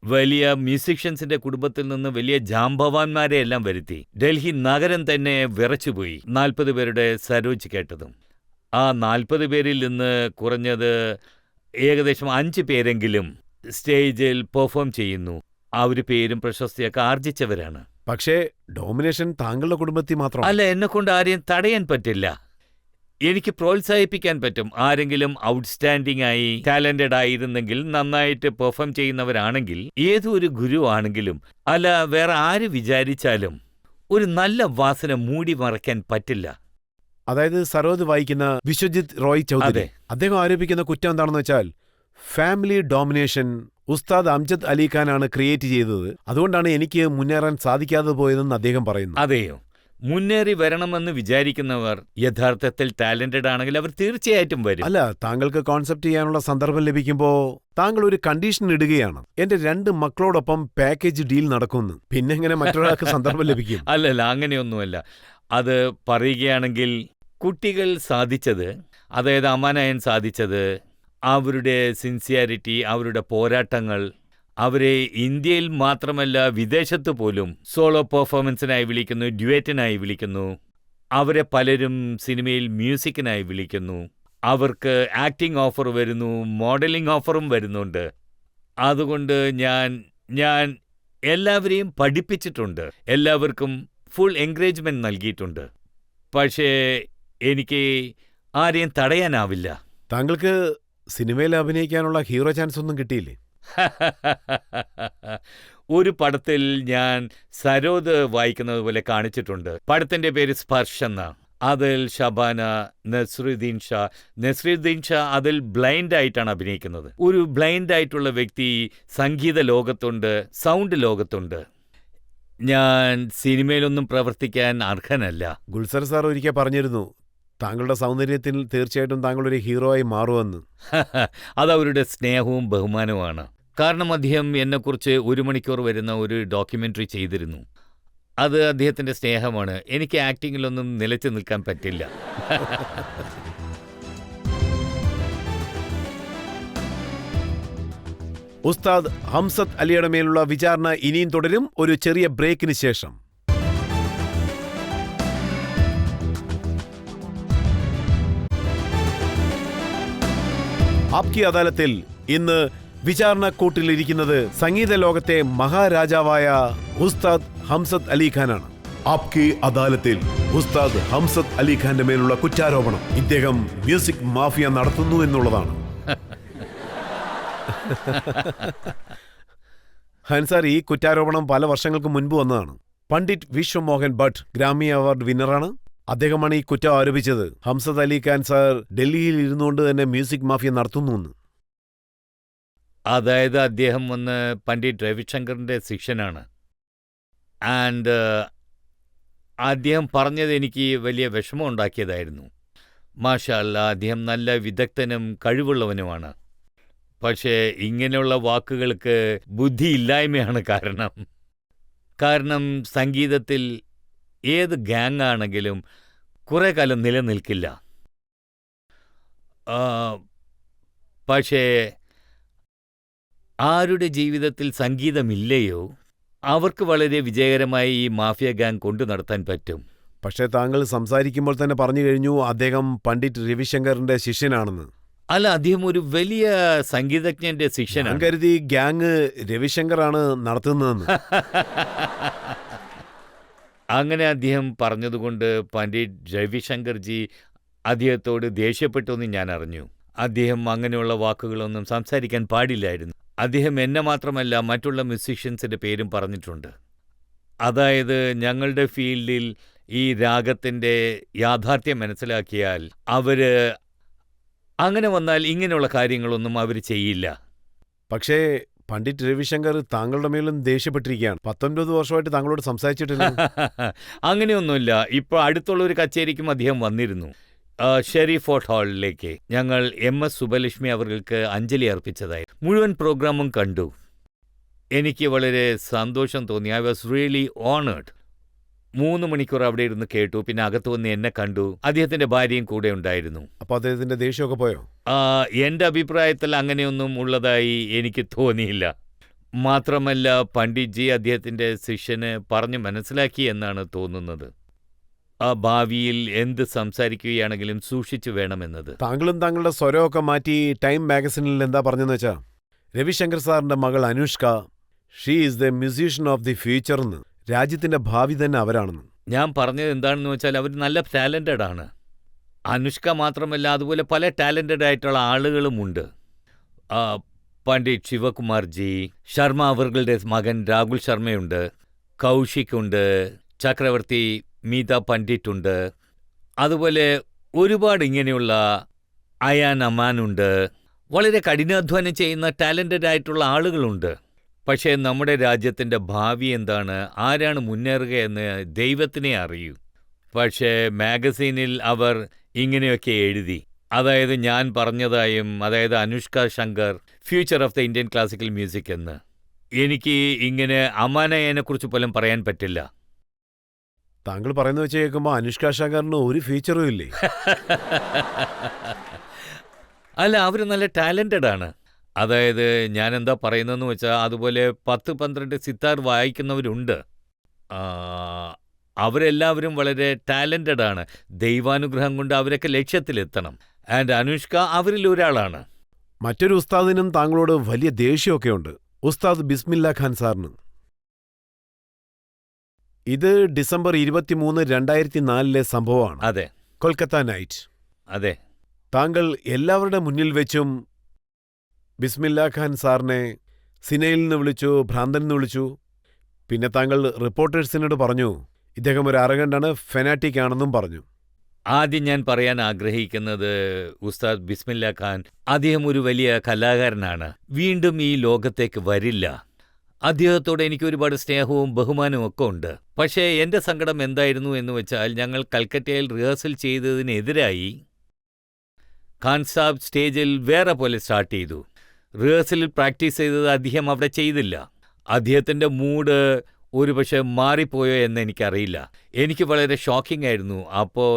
വലിയ മ്യൂസിഷ്യൻസിന്റെ കുടുംബത്തിൽ നിന്ന് വലിയ ജാംബവാന്മാരെ എല്ലാം വരുത്തി. ഡൽഹി നഗരം തന്നെ വിറച്ചുപോയി 40 പേരുടെ സരോജ് കേട്ടതും. ആ 40 പേരിൽ നിന്ന് കുറഞ്ഞത് ഏകദേശം 5 പേരെങ്കിലും സ്റ്റേജിൽ പെർഫോം ചെയ്യുന്നു. ആ ഒരു പേരും പ്രശസ്തിയൊക്കെ ആർജിച്ചവരാണ്. പക്ഷേ ഡോമിനേഷൻ താങ്കളുടെ കുടുംബത്തിൽ മാത്രം. അല്ല, എന്നെക്കൊണ്ട് ആരെയും തടയാൻ പറ്റില്ല. എനിക്ക് പ്രോത്സാഹിപ്പിക്കാൻ പറ്റും. ആരെങ്കിലും ഔട്ട്സ്റ്റാൻഡിംഗ് ആയി ടാലന്റഡ് ആയിരുന്നെങ്കിൽ, നന്നായിട്ട് പെർഫോം ചെയ്യുന്നവരാണെങ്കിൽ, ഏതൊരു ഗുരു ആണെങ്കിലും, അല്ല വേറെ ആര് വിചാരിച്ചാലും ഒരു നല്ല വാസന മൂടി മറയ്ക്കാൻ പറ്റില്ല. അതായത് സരോദ് വായിക്കുന്ന വിശ്വജിത് റോയ് ചൗധരി, അതെ. അദ്ദേഹം ആരോപിക്കുന്ന കുറ്റം എന്താണെന്ന് വെച്ചാൽ ഫാമിലി ഡോമിനേഷൻ ഉസ്താദ് അംജദ് അലി ഖാനാണ് ക്രിയേറ്റ് ചെയ്തത്, അതുകൊണ്ടാണ് എനിക്ക് മുന്നേറാൻ സാധിക്കാതെ പോയതെന്ന് അദ്ദേഹം പറയുന്നു. അതെയോ? മുന്നേറി വരണമെന്ന് വിചാരിക്കുന്നവർ യഥാർത്ഥത്തിൽ ടാലന്റഡ് ആണെങ്കിൽ അവർ തീർച്ചയായിട്ടും വരും. അല്ല, താങ്കൾക്ക് കോൺസെപ്റ്റ് ചെയ്യാനുള്ള സന്ദർഭം ലഭിക്കുമ്പോൾ താങ്കൾ ഒരു കണ്ടീഷൻ ഇടുകയാണ്, എന്റെ 2 മക്കളോടൊപ്പം പാക്കേജ് ഡീൽ നടക്കുന്നു, പിന്നെ എങ്ങനെ മറ്റൊരാൾക്ക് സന്ദർഭം ലഭിക്കും? അല്ലല്ല, അങ്ങനെയൊന്നുമല്ല. അത് പറയുകയാണെങ്കിൽ കുട്ടികൾ സാധിച്ചത്, അതായത് അമാനയൻ സാധിച്ചത്, അവരുടെ സിൻസിയാരിറ്റി, അവരുടെ പോരാട്ടങ്ങൾ, അവരെ ഇന്ത്യയിൽ മാത്രമല്ല വിദേശത്ത് പോലും സോളോ പെർഫോമൻസിനായി വിളിക്കുന്നു, ഡ്യുവറ്റിനായി വിളിക്കുന്നു. അവരെ പലരും സിനിമയിൽ മ്യൂസിക്കിനായി വിളിക്കുന്നു. അവർക്ക് ആക്ടിംഗ് ഓഫർ വരുന്നു, മോഡലിംഗ് ഓഫറും വരുന്നുണ്ട്. അതുകൊണ്ട് ഞാൻ എല്ലാവരെയും പഠിപ്പിച്ചിട്ടുണ്ട്, എല്ലാവർക്കും ഫുൾ എൻകറേജ്മെന്റ് നൽകിയിട്ടുണ്ട്. പക്ഷേ എനിക്ക് ആരെയും തടയാനാവില്ല. താങ്കൾക്ക് സിനിമയിൽ അഭിനയിക്കാനുള്ള ഹീറോ ചാൻസ് ഒന്നും കിട്ടിയില്ലേ? ഒരു പടത്തിൽ ഞാൻ സരോദ് വായിക്കുന്നത് പോലെ കാണിച്ചിട്ടുണ്ട്. പടത്തിന്റെ പേര് സ്പർശ് എന്ന. അതിൽ ഷബാന, നസ്രുദ്ദീൻ ഷാ അതിൽ ബ്ലൈൻഡ് ആയിട്ടാണ് അഭിനയിക്കുന്നത്. ഒരു ബ്ലൈൻഡ് ആയിട്ടുള്ള വ്യക്തി സംഗീത ലോകത്തുണ്ട്, സൗണ്ട് ലോകത്തുണ്ട്. ഞാൻ സിനിമയിലൊന്നും പ്രവർത്തിക്കാൻ അർഹനല്ല. ഗുൽസർ സാർ ഒരിക്കൽ പറഞ്ഞിരുന്നു, താങ്കളുടെ സൗന്ദര്യത്തിൽ തീർച്ചയായിട്ടും താങ്കളൊരു ഹീറോ ആയി മാറുമെന്ന്. അതവരുടെ സ്നേഹവും ബഹുമാനവുമാണ്. കാരണം അദ്ദേഹം എന്നെക്കുറിച്ച് 1 മണിക്കൂർ വരുന്ന ഒരു ഡോക്യുമെൻ്ററി ചെയ്തിരുന്നു. അത് അദ്ദേഹത്തിൻ്റെ സ്നേഹമാണ്. എനിക്ക് ആക്ടിങ്ങിലൊന്നും നിലച്ചു നിൽക്കാൻ പറ്റില്ല. ഉസ്താദ് ഹംസത്ത് അലിയുടെ മേലുള്ള വിചാരണ ഇനിയും തുടരും, ഒരു ചെറിയ ബ്രേക്കിന് ശേഷം. ആപ്കി അദാലത്തിൽ ഇന്ന് വിചാരണ കൂട്ടിലിരിക്കുന്നത് സംഗീത ലോകത്തെ മഹാരാജാവായ ഉസ്താദ് ഹംസത്ത് അലി ഖാനാണ്. ആപ്കി അദാലത്തിൽ ഉസ്താദ് ഹംസത്ത് അലി ഖാന്റെ മേലുള്ള കുറ്റാരോപണം ഇദ്ദേഹം മ്യൂസിക് മാഫിയ നടത്തുന്നു എന്നുള്ളതാണ്. ഹൻസാർ, ഈ കുറ്റാരോപണം പല വർഷങ്ങൾക്ക് മുൻപ് വന്നതാണ്. പണ്ഡിറ്റ് വിശ്വമോഹൻ ഭട്ട് ഗ്രാമി അവാർഡ് വിന്നറാണ്. അദ്ദേഹമാണ് ഈ കുറ്റം ആരോപിച്ചത്. ഹംസത്ത് അലി ഖാൻ സാർ ഡൽഹിയിൽ ഇരുന്നുകൊണ്ട് തന്നെ മ്യൂസിക് മാഫിയ നടത്തുന്നു. അതായത് അദ്ദേഹം വന്ന് പണ്ഡിറ്റ് രവിശങ്കറിൻ്റെ ശിഷ്യനാണ്. ആൻഡ് അദ്ദേഹം പറഞ്ഞത് എനിക്ക് വലിയ വിഷമം ഉണ്ടാക്കിയതായിരുന്നു. മാഷാ അല്ലാ, അദ്ദേഹം നല്ല വിദഗ്ധനും കഴിവുള്ളവനുമാണ്. പക്ഷേ ഇങ്ങനെയുള്ള വാക്കുകൾക്ക് ബുദ്ധിയില്ലായ്മയാണ് കാരണം സംഗീതത്തിൽ ഏത് ഗ്യാങ് ആണെങ്കിലും കുറേ കാലം നിലനിൽക്കില്ല. പക്ഷേ ആരുടെ ജീവിതത്തിൽ സംഗീതമില്ലയോ അവർക്ക് വളരെ വിജയകരമായി ഈ മാഫിയ ഗ്യാങ് കൊണ്ടു നടത്താൻ പറ്റും. പക്ഷേ താങ്കൾ സംസാരിക്കുമ്പോൾ തന്നെ പറഞ്ഞു കഴിഞ്ഞു അദ്ദേഹം പണ്ഡിറ്റ് രവിശങ്കറിന്റെ ശിഷ്യനാണെന്ന്. അല്ല, അദ്ദേഹം ഒരു വലിയ സംഗീതജ്ഞന്റെ ശിഷ്യനാണ്. കരുതി ഗ്യാങ് രവിശങ്കറാണ് നടത്തുന്നതെന്ന്. അങ്ങനെ അദ്ദേഹം പറഞ്ഞതുകൊണ്ട് പണ്ഡിറ്റ് രവിശങ്കർജി അദ്ദേഹത്തോട് ദേഷ്യപ്പെട്ടു എന്ന് ഞാൻ അറിഞ്ഞു. അദ്ദേഹം അങ്ങനെയുള്ള വാക്കുകളൊന്നും സംസാരിക്കാൻ പാടില്ലായിരുന്നു. അദ്ദേഹം എന്നെ മാത്രമല്ല മറ്റുള്ള മ്യൂസീഷ്യൻസിൻ്റെ പേരും പറഞ്ഞിട്ടുണ്ട്. അതായത് ഞങ്ങളുടെ ഫീൽഡിൽ ഈ രാഗത്തിൻ്റെ യാഥാർത്ഥ്യം മനസ്സിലാക്കിയാൽ അങ്ങനെ വന്നാൽ ഇങ്ങനെയുള്ള കാര്യങ്ങളൊന്നും അവർ ചെയ്യില്ല. പക്ഷേ പണ്ഡിറ്റ് രവിശങ്കർ താങ്കളുടെ മേലും ദേഷ്യപ്പെട്ടിരിക്കുകയാണ്. 19 വർഷമായിട്ട് താങ്കളോട് സംസാരിച്ചിട്ടില്ല. അങ്ങനെയൊന്നുമില്ല. ഇപ്പോൾ അടുത്തുള്ള ഒരു കച്ചേരിക്കും അദ്ദേഹം വന്നിരുന്നു. ഷെറി ഫോർട്ട് ഹാളിലേക്ക് ഞങ്ങൾ MS സുബ്ബലക്ഷ്മി അവർക്ക് അഞ്ജലി അർപ്പിച്ചതായി. മുഴുവൻ പ്രോഗ്രാമും കണ്ടു. എനിക്ക് വളരെ സന്തോഷം തോന്നി. I was really honoured. 3 മണിക്കൂർ അവിടെ ഇരുന്ന് കേട്ടു. പിന്നെ അകത്ത് വന്ന് എന്നെ കണ്ടു. അദ്ദേഹത്തിന്റെ ഭാര്യയും കൂടെ ഉണ്ടായിരുന്നു. അപ്പൊ അദ്ദേഹത്തിന്റെ ദേഷ്യമൊക്കെ പോയോ? എൻ്റെ അഭിപ്രായത്തിൽ അങ്ങനെയൊന്നും ഉള്ളതായി എനിക്ക് തോന്നിയില്ല. മാത്രമല്ല പണ്ഡിറ്റ്ജി അദ്ദേഹത്തിന്റെ ശിഷ്യന് പറഞ്ഞു മനസ്സിലാക്കി എന്നാണ് തോന്നുന്നത്. ഭാവിയിൽ എന്ത് സംസാരിക്കുകയാണെങ്കിലും സൂക്ഷിച്ചു വേണമെന്നത്. താങ്കളും താങ്കളുടെ സ്വരമൊക്കെ മാറ്റി ടൈം മാഗസിനിൽ എന്താ പറഞ്ഞെന്ന് വെച്ചാ, രവിശങ്കർ സാറിന്റെ മകൾ Anushka, she is the musician of the future എന്ന്. രാജ്യത്തിന്റെ ഭാവി തന്നെ അവരാണെന്ന്. ഞാൻ പറഞ്ഞത് എന്താണെന്ന് വെച്ചാൽ അവർ നല്ല ടാലൻറ്റഡ് ആണ്. അനുഷ്ക മാത്രമല്ല, അതുപോലെ പല ടാലൻറ്റഡ് ആയിട്ടുള്ള ആളുകളുമുണ്ട്. പണ്ഡിറ്റ് ശിവകുമാർജി, ശർമ്മ അവരുടെ മകൻ രാഹുൽ ശർമ്മയുണ്ട്, കൗശിക് ഉണ്ട്, ചക്രവർത്തി മീത പണ്ഡിറ്റ് ഉണ്ട്, അതുപോലെ ഒരുപാട് ഇങ്ങനെയുള്ള അയാൻ അമാനുണ്ട്. വളരെ കഠിനാധ്വാനം ചെയ്യുന്ന ടാലൻറ്റഡ് ആയിട്ടുള്ള ആളുകളുണ്ട്. പക്ഷേ നമ്മുടെ രാജ്യത്തിൻ്റെ ഭാവി എന്താണ്, ആരാണ് മുന്നേറുക എന്ന് ദൈവത്തിനെ അറിയൂ. പക്ഷേ മാഗസീനിൽ അവർ ഇങ്ങനെയൊക്കെ എഴുതി. അതായത് ഞാൻ പറഞ്ഞതായും, അതായത് Anushka Shankar future of the Indian classical music എന്ന്. എനിക്ക് ഇങ്ങനെ അമാനയെക്കുറിച്ച് പോലും പറയാൻ പറ്റില്ല. താങ്കൾ പറയുന്നത് വെച്ച് കേൾക്കുമ്പോൾ അനുഷ്ക ശങ്കറിന് ഒരു ഫീച്ചറും ഇല്ലേ? അല്ല, അവർ നല്ല ടാലൻറ്റഡ് ആണ്. അതായത് ഞാൻ എന്താ പറയുന്നതെന്ന് വെച്ചാൽ, അതുപോലെ 10-12 സിത്താർ വായിക്കുന്നവരുണ്ട്. അവരെല്ലാവരും വളരെ ടാലൻറ്റഡ് ആണ്. ദൈവാനുഗ്രഹം കൊണ്ട് അവരൊക്കെ ലക്ഷ്യത്തിലെത്തണം. ആൻഡ് അനുഷ്ക അവരിൽ ഒരാളാണ്. മറ്റൊരു ഉസ്താദിനും താങ്കളോട് വലിയ ദേഷ്യമൊക്കെ ഉണ്ട്, ഉസ്താദ് ബിസ്മില്ല ഖാൻ സാറിന്. ഇത് ഡിസംബർ 23, 2004 സംഭവമാണ്. അതെ, കൊൽക്കത്ത നൈറ്റ്. അതെ. താങ്കൾ എല്ലാവരുടെ മുന്നിൽ വെച്ചും ബിസ്മില്ല ഖാൻ സാറിനെ സിനയിൽ നിന്ന് വിളിച്ചു, ഭ്രാന്തൻ എന്ന് വിളിച്ചു. പിന്നെ താങ്കൾ റിപ്പോർട്ടേഴ്സിനോട് പറഞ്ഞു ഇദ്ദേഹം ഒരു അറഗണ്ടാണ്, ഫെനാറ്റിക് ആണെന്നും പറഞ്ഞു. ആദ്യം ഞാൻ പറയാൻ ആഗ്രഹിക്കുന്നത്, ഉസ്താദ് ബിസ്മില്ല ഖാൻ അദ്ദേഹം ഒരു വലിയ കലാകാരനാണ്. വീണ്ടും ഈ ലോകത്തേക്ക് വരില്ല. അദ്ദേഹത്തോട് എനിക്ക് ഒരുപാട് സ്നേഹവും ബഹുമാനവും ഒക്കെ ഉണ്ട്. പക്ഷേ എൻ്റെ സങ്കടം എന്തായിരുന്നു എന്ന് വെച്ചാൽ, ഞങ്ങൾ കൽക്കറ്റയിൽ റിഹേഴ്സൽ ചെയ്തതിനെതിരായി ഖാൻ സാബ് സ്റ്റേജിൽ വേറെ പോലെ സ്റ്റാർട്ട് ചെയ്തു. റിഹേഴ്സലിൽ പ്രാക്ടീസ് ചെയ്തത് അദ്ദേഹം അവിടെ ചെയ്തില്ല. അദ്ദേഹത്തിൻ്റെ മൂഡ് ഒരുപക്ഷെ മാറിപ്പോയോ എന്ന് എനിക്കറിയില്ല. എനിക്ക് വളരെ ഷോക്കിംഗ് ആയിരുന്നു. അപ്പോൾ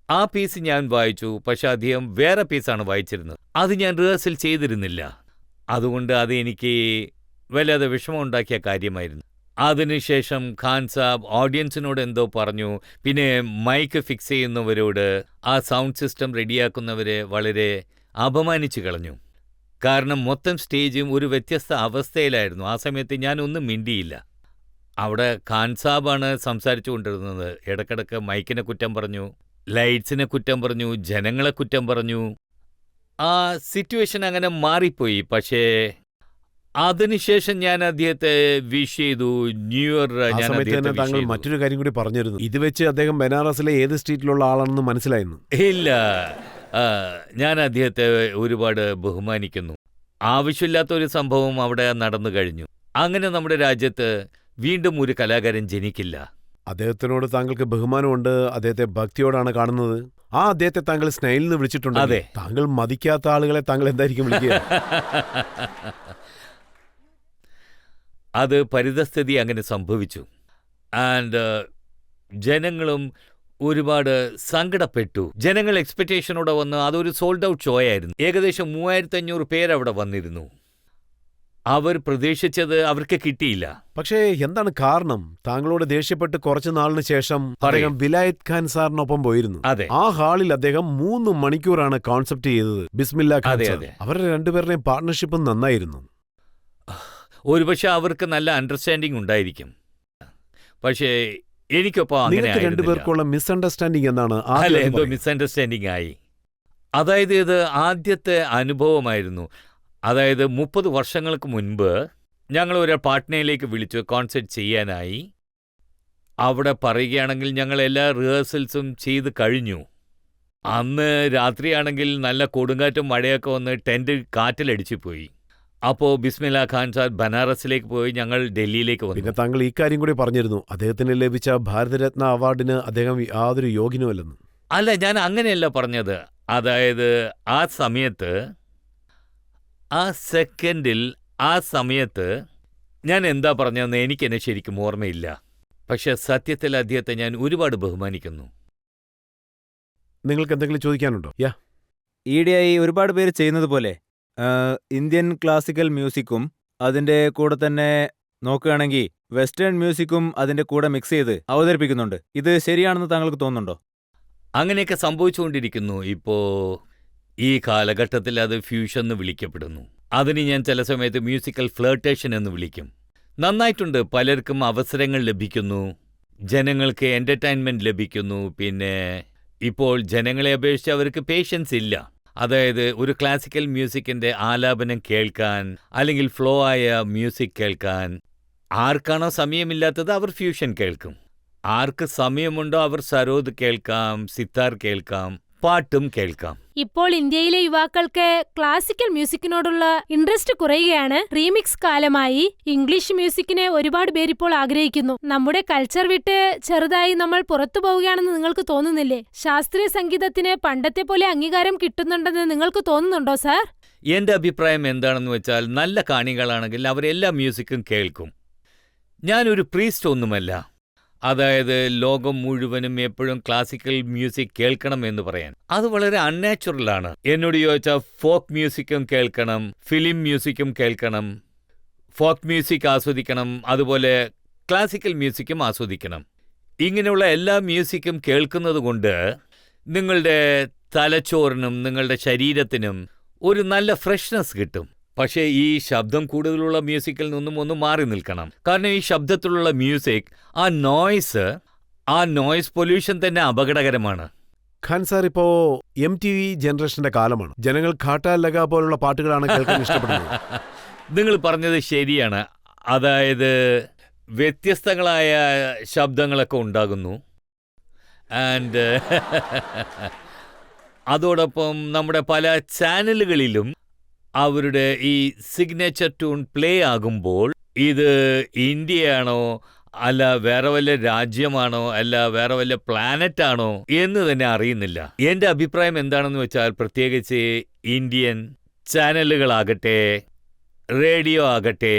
ആ പീസ് ഞാൻ വായിച്ചു. പക്ഷെ അദ്ദേഹം വേറെ പീസാണ് വായിച്ചിരുന്നത്. അത് ഞാൻ റിഹേഴ്സൽ ചെയ്തിരുന്നില്ല. അതുകൊണ്ട് അത് എനിക്ക് വല്ലാതെ വിഷമമുണ്ടാക്കിയ കാര്യമായിരുന്നു. അതിനുശേഷം ഖാൻ സാബ് ഓഡിയൻസിനോട് എന്തോ പറഞ്ഞു. പിന്നെ മൈക്ക് ഫിക്സ് ചെയ്യുന്നവരോട്, ആ സൗണ്ട് സിസ്റ്റം റെഡിയാക്കുന്നവരെ വളരെ അപമാനിച്ചു കളഞ്ഞു. കാരണം മൊത്തം സ്റ്റേജും ഒരു വ്യത്യസ്ത അവസ്ഥയിലായിരുന്നു. ആ സമയത്ത് ഞാനൊന്നും മിണ്ടിയില്ല. അവിടെ ഖാൻ സാബാണ് സംസാരിച്ചു കൊണ്ടിരുന്നത്. ഇടയ്ക്കിടയ്ക്ക് മൈക്കിനെ കുറ്റം പറഞ്ഞു, ലൈറ്റ്സിനെ കുറ്റം പറഞ്ഞു, ജനങ്ങളെ കുറ്റം പറഞ്ഞു. ആ സിറ്റുവേഷൻ അങ്ങനെ മാറിപ്പോയി. പക്ഷേ അതിനുശേഷം ഞാൻ അദ്ദേഹത്തെ വിഷ് ചെയ്തു. ന്യൂ ഇയർ ഞാൻ അദ്ദേഹത്തെ വിഷ് താങ്കൾ ചെയ്തു. മറ്റൊരു കാര്യം കൂടി പറഞ്ഞിരുന്നു, ഇത് വെച്ച് അദ്ദേഹം ബനാറസിലെ ഏത് സ്ട്രീറ്റിലുള്ള ആളാണെന്ന് മനസ്സിലായിരുന്നു. ഇല്ല, ഞാൻ അദ്ദേഹത്തെ ഒരുപാട് ബഹുമാനിക്കുന്നു. ആവശ്യമില്ലാത്ത ഒരു സംഭവം അവിടെ നടന്നു കഴിഞ്ഞു. അങ്ങനെ നമ്മുടെ രാജ്യത്ത് വീണ്ടും ഒരു കലാകാരൻ ജനിക്കില്ല. അദ്ദേഹത്തിനോട് താങ്കൾക്ക് ബഹുമാനമുണ്ട്, അദ്ദേഹത്തെ ഭക്തിയോടാണ് കാണുന്നത്. അദ്ദേഹത്തെ താങ്കൾ സ്നൈലിൽ നിന്ന് വിളിച്ചിട്ടുണ്ട്. അതെ. താങ്കൾ മതിക്കാത്ത ആളുകളെ താങ്കൾ എന്തായിരിക്കും വിളിക്കുക? അത് പരിതസ്ഥിതി അങ്ങനെ സംഭവിച്ചു. ആൻഡ് ജനങ്ങളും ഒരുപാട് സങ്കടപ്പെട്ടു. ജനങ്ങൾ എക്സ്പെക്റ്റേഷനോടെ വന്ന് അതൊരു സോൾഡ് ഔട്ട് ഷോ ആയിരുന്നു. ഏകദേശം 3500 പേരവിടെ വന്നിരുന്നു. അവർ പ്രതീക്ഷിച്ചത് അവർക്ക് കിട്ടിയില്ല. പക്ഷേ എന്താണ് കാരണം? താങ്കളോട് ദേഷ്യപ്പെട്ട് കുറച്ചു നാളിന് ശേഷം അദ്ദേഹം വിലായത് ഖാൻ സാറിനൊപ്പം പോയിരുന്നു. അതെ, ആ ഹാളിൽ അദ്ദേഹം 3 മണിക്കൂറാണ് കോൺസെപ്റ്റ് ചെയ്തത് ബിസ്മില്ല ഖാൻ സാർ. അതെ. അവരുടെ രണ്ടുപേരുടെയും പാർട്ണർഷിപ്പ് നന്നായിരുന്നു. ഒരുപക്ഷെ അവർക്ക് നല്ല അണ്ടർസ്റ്റാൻഡിംഗ് ഉണ്ടായിരിക്കും. പക്ഷേ എനിക്കൊപ്പം അങ്ങനെ നിങ്ങൾക്ക് ആയിരുന്നില്ല. രണ്ടുപേർക്കുള്ള മിസ്അണ്ടർസ്റ്റാൻഡിംഗ് എന്താണ്? അല്ല, എന്തോ മിസ്അണ്ടർസ്റ്റാൻഡിംഗ് ആയി. അതായത് ഇത് ആദ്യത്തെ അനുഭവമായിരുന്നു. അതായത് 30 വർഷങ്ങൾക്ക് മുൻപ് ഞങ്ങൾ ഒരു പാട്നയിലേക്ക് വിളിച്ചു കോൺസെർട്ട് ചെയ്യാനായി. അവിടെ പറയുകയാണെങ്കിൽ ഞങ്ങൾ എല്ലാ റിഹേഴ്സൽസും ചെയ്ത് കഴിഞ്ഞു. അന്ന് രാത്രിയാണെങ്കിൽ നല്ല കൊടുങ്കാറ്റും മഴയൊക്കെ വന്ന് ടെൻറ്റ് കാറ്റിലടിച്ചു പോയി. അപ്പോൾ ബിസ്മില്ല ഖാൻ സാർ ബനാറസിലേക്ക് പോയി, ഞങ്ങൾ ഡൽഹിയിലേക്ക് പിന്നെ വന്നു. താങ്കൾ ഈ കാര്യം കൂടി പറഞ്ഞിരുന്നു, അദ്ദേഹത്തിന് ലഭിച്ച ഭാരതരത്ന അവാർഡിന് അദ്ദേഹം യാതൊരു യോഗ്യനുമല്ലെന്ന്. അല്ല, ഞാൻ അങ്ങനെയല്ല പറഞ്ഞത്. അതായത് ആ സമയത്ത്, ആ സെക്കൻഡിൽ, ആ സമയത്ത് ഞാൻ എന്താ പറഞ്ഞതെന്ന് എനിക്കെന്നെ ശരിക്കും ഓർമ്മയില്ല. പക്ഷെ സത്യത്തിൽ അദ്ദേഹത്തെ ഞാൻ ഒരുപാട് ബഹുമാനിക്കുന്നു. നിങ്ങൾക്ക് എന്തെങ്കിലും ചോദിക്കാനുണ്ടോ? ഈയിടെയായി ഒരുപാട് പേര് ചെയ്യുന്നത് പോലെ ഇന്ത്യൻ ക്ലാസിക്കൽ മ്യൂസിക്കും അതിൻ്റെ കൂടെ തന്നെ നോക്കുകയാണെങ്കിൽ വെസ്റ്റേൺ മ്യൂസിക്കും അതിൻ്റെ കൂടെ മിക്സ് ചെയ്ത് അവതരിപ്പിക്കുന്നുണ്ട്. ഇത് ശരിയാണെന്ന് താങ്കൾക്ക് തോന്നുന്നുണ്ടോ? അങ്ങനെയൊക്കെ സംഭവിച്ചുകൊണ്ടിരിക്കുന്നു. ഇപ്പോൾ ഈ കാലഘട്ടത്തിൽ അത് ഫ്യൂഷൻ എന്ന് വിളിക്കപ്പെടുന്നു. അതിന് ഞാൻ ചില സമയത്ത് മ്യൂസിക്കൽ ഫ്ലേർട്ടേഷൻ എന്ന് വിളിക്കും. നന്നായിട്ടുണ്ട്. പലർക്കും അവസരങ്ങൾ ലഭിക്കുന്നു, ജനങ്ങൾക്ക് എൻ്റർടൈൻമെൻറ്റ് ലഭിക്കുന്നു. പിന്നെ ഇപ്പോൾ ജനങ്ങളെ അപേക്ഷിച്ച് അവർക്ക് പേഷ്യൻസ് ഇല്ല. അതായത് ഒരു ക്ലാസിക്കൽ മ്യൂസിക്കിൻ്റെ ആലാപനം കേൾക്കാൻ, അല്ലെങ്കിൽ ഫ്ലോ ആയ മ്യൂസിക് കേൾക്കാൻ ആർക്കാണോ സമയമില്ലാത്തത് അവർ ഫ്യൂഷൻ കേൾക്കും. ആർക്ക് സമയമുണ്ടോ അവർ സരോദ് കേൾക്കാം, സിത്താർ കേൾക്കാം, പാട്ടും കേൾക്കാം. ഇപ്പോൾ ഇന്ത്യയിലെ യുവാക്കൾക്ക് ക്ലാസിക്കൽ മ്യൂസിക്കിനോടുള്ള ഇൻട്രസ്റ്റ് കുറയുകയാണ്. റീമിക്സ് കാലമായി ഇംഗ്ലീഷ് മ്യൂസിക്കിനെ ഒരുപാട് പേര് ഇപ്പോൾ ആഗ്രഹിക്കുന്നു. നമ്മുടെ കൾച്ചർ വിട്ട് ചെറുതായി നമ്മൾ പുറത്തു പോവുകയാണെന്ന് നിങ്ങൾക്ക് തോന്നുന്നില്ലേ? ശാസ്ത്രീയ സംഗീതത്തിന് പണ്ടത്തെ പോലെ അംഗീകാരം കിട്ടുന്നുണ്ടെന്ന് നിങ്ങൾക്ക് തോന്നുന്നുണ്ടോ സാർ? എൻ്റെ അഭിപ്രായം എന്താണെന്ന് വെച്ചാൽ, നല്ല കാണികളാണെങ്കിൽ അവരെല്ലാ മ്യൂസിക്കും കേൾക്കും. ഞാനൊരു പ്രീസ്റ്റ് ഒന്നുമല്ല. അതായത് ലോകം മുഴുവനും എപ്പോഴും ക്ലാസിക്കൽ മ്യൂസിക് കേൾക്കണം എന്ന് പറയാൻ അത് വളരെ അൺനാച്ചുറലാണ്. എന്നോട് ചോദിച്ചാൽ ഫോക്ക് മ്യൂസിക്കും കേൾക്കണം, ഫിലിം മ്യൂസിക്കും കേൾക്കണം, ഫോക്ക് മ്യൂസിക് ആസ്വദിക്കണം, അതുപോലെ ക്ലാസിക്കൽ മ്യൂസിക്കും ആസ്വദിക്കണം. ഇങ്ങനെയുള്ള എല്ലാ മ്യൂസിക്കും കേൾക്കുന്നത് കൊണ്ട് നിങ്ങളുടെ തലച്ചോറിനും നിങ്ങളുടെ ശരീരത്തിനും ഒരു നല്ല ഫ്രഷ്നെസ് കിട്ടും. പക്ഷേ ഈ ശബ്ദം കൂടുതലുള്ള മ്യൂസിക്കിൽ നിന്നും ഒന്ന് മാറി നിൽക്കണം. കാരണം ഈ ശബ്ദത്തിലുള്ള മ്യൂസിക്, ആ നോയ്സ് പൊല്യൂഷൻ തന്നെ അപകടകരമാണ്. ഖാൻ സാർ, ഇപ്പോ MTV ജനറേഷന്റെ കാലമാണ്. ജനങ്ങൾ ഖാട്ടാ ലഗ പോലുള്ള പാട്ടുകളാണ് കേൾക്കാൻ ഇഷ്ടപ്പെടുന്നത്. നിങ്ങൾ പറഞ്ഞത് ശരിയാണ്. അതായത് വ്യത്യസ്തങ്ങളായ ശബ്ദങ്ങളൊക്കെ ഉണ്ടാകുന്നു. ആൻഡ് അതോടൊപ്പം നമ്മുടെ പല ചാനലുകളിലും അവരുടെ ഈ സിഗ്നേച്ചർ ട്യൂൺ പ്ലേ ആകുമ്പോൾ ഇത് ഇന്ത്യയാണോ അല്ല വേറെ വല്ല രാജ്യമാണോ അല്ല വേറെ വല്ല പ്ലാനറ്റാണോ എന്ന് തന്നെ അറിയുന്നില്ല. എൻ്റെ അഭിപ്രായം എന്താണെന്ന് വെച്ചാൽ, പ്രത്യേകിച്ച് ഇന്ത്യൻ ചാനലുകളാകട്ടെ റേഡിയോ ആകട്ടെ,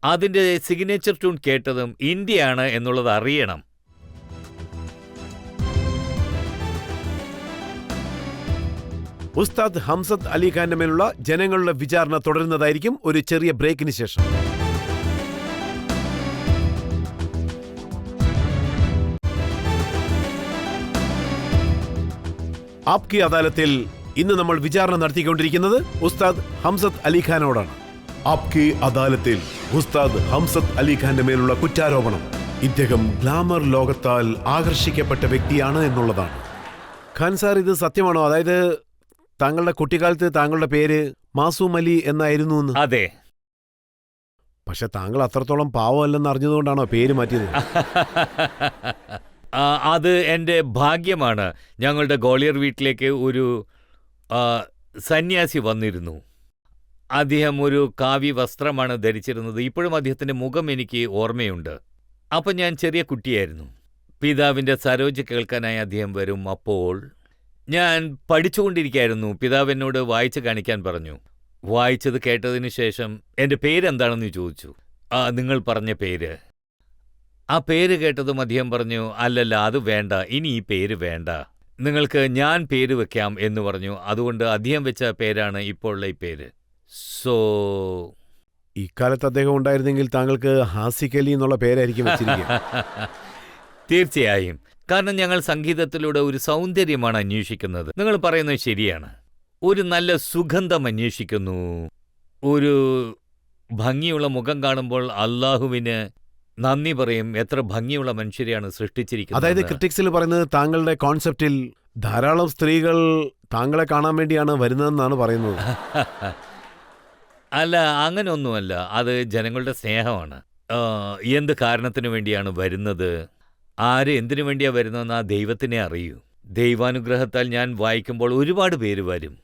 അതിൻ്റെ സിഗ്നേച്ചർ ട്യൂൺ കേട്ടതും ഇന്ത്യയാണ് എന്നുള്ളത് അറിയണം. ഉസ്താദ് ഹംസത്ത് അലി ഖാന്റെ മേലുള്ള ജനങ്ങളുടെ വിചാരണ തുടരുന്നതായിരിക്കും ഒരു ചെറിയ ബ്രേക്കിന് ശേഷം. ആപ്കി അദാലത്തിൽ ഇന്ന് നമ്മൾ വിചാരണ നടത്തിക്കൊണ്ടിരിക്കുന്നത് ഉസ്താദ് ഹംസത്ത് അലി ഖാനോടാണ്. ആപ്കി അദാലത്തിൽ ഉസ്താദ് ഹംസത്ത് അലി ഖാന്റെ മേലുള്ള കുറ്റാരോപണം ഇദ്ദേഹം ഗ്ലാമർ ലോകത്താൽ ആകർഷിക്കപ്പെട്ട വ്യക്തിയാണ് എന്നുള്ളതാണ്. ഖാൻ സാർ, ഇത് സത്യമാണോ? അതായത് താങ്കളുടെ കുട്ടിക്കാലത്ത് താങ്കളുടെ പേര് മാസൂം അലി എന്നായിരുന്നു എന്ന്? അതെ. പക്ഷെ താങ്കൾ അത്രത്തോളം പാവമല്ലെന്ന് അറിഞ്ഞതുകൊണ്ടാണോ പേര് മാറ്റിയത്? അത് എൻ്റെ ഭാഗ്യമാണ്. ഞങ്ങളുടെ ഗോളിയർ വീട്ടിലേക്ക് ഒരു സന്യാസി വന്നിരുന്നു. അദ്ദേഹം ഒരു കാവി വസ്ത്രമാണ് ധരിച്ചിരുന്നത്. ഇപ്പോഴും അദ്ദേഹത്തിൻ്റെ മുഖം എനിക്ക് ഓർമ്മയുണ്ട്. അപ്പം ഞാൻ ചെറിയ കുട്ടിയായിരുന്നു. പിതാവിൻ്റെ സരോജ് കേൾക്കാനായി അദ്ദേഹം വരും. അപ്പോൾ ഞാൻ പഠിച്ചുകൊണ്ടിരിക്കുകയായിരുന്നു. പിതാവ് എന്നോട് വായിച്ച് കാണിക്കാൻ പറഞ്ഞു. വായിച്ചത് കേട്ടതിന് ശേഷം എൻ്റെ പേരെന്താണെന്ന് ചോദിച്ചു. നിങ്ങൾ പറഞ്ഞ പേര്. ആ പേര് കേട്ടതും അദ്ദേഹം പറഞ്ഞു, അല്ലല്ല, അത് വേണ്ട, ഇനി ഈ പേര് വേണ്ട, നിങ്ങൾക്ക് ഞാൻ പേര് വെക്കാം എന്ന് പറഞ്ഞു. അതുകൊണ്ട് അദ്ദേഹം വെച്ച പേരാണ് ഇപ്പോഴുള്ള ഈ പേര്. സോ ഇക്കാലത്ത് അദ്ദേഹം ഉണ്ടായിരുന്നെങ്കിൽ താങ്കൾക്ക് ഹാസിക് അലി എന്നുള്ള പേരായിരിക്കും വെച്ചിരിക്കുക. തീർച്ചയായും. കാരണം ഞങ്ങൾ സംഗീതത്തിലൂടെ ഒരു സൗന്ദര്യമാണ് അന്വേഷിക്കുന്നത്. നിങ്ങൾ പറയുന്നത് ശരിയാണ്. ഒരു നല്ല സുഗന്ധം അന്വേഷിക്കുന്നു. ഒരു ഭംഗിയുള്ള മുഖം കാണുമ്പോൾ അള്ളാഹുവിന് നന്ദി പറയും. എത്ര ഭംഗിയുള്ള മനുഷ്യരെയാണ് സൃഷ്ടിച്ചിരിക്കുന്നത്. അതായത് ക്രിറ്റിക്സിൽ പറയുന്നത് താങ്കളുടെ കോൺസെപ്റ്റിൽ ധാരാളം സ്ത്രീകൾ താങ്കളെ കാണാൻ വേണ്ടിയാണ് വരുന്നതെന്നാണ് പറയുന്നത്. അല്ല, അങ്ങനെയൊന്നുമല്ല. അത് ജനങ്ങളുടെ സ്നേഹമാണ്. എന്ത് കാരണത്തിനു വേണ്ടിയാണ് വരുന്നത്, ആര് എന്തിനു വേണ്ടിയാണ് വരുന്നതെന്ന് ആ ദൈവത്തിനെ അറിയൂ. ദൈവാനുഗ്രഹത്താൽ ഞാൻ വായിക്കുമ്പോൾ ഒരുപാട് പേര് വരും.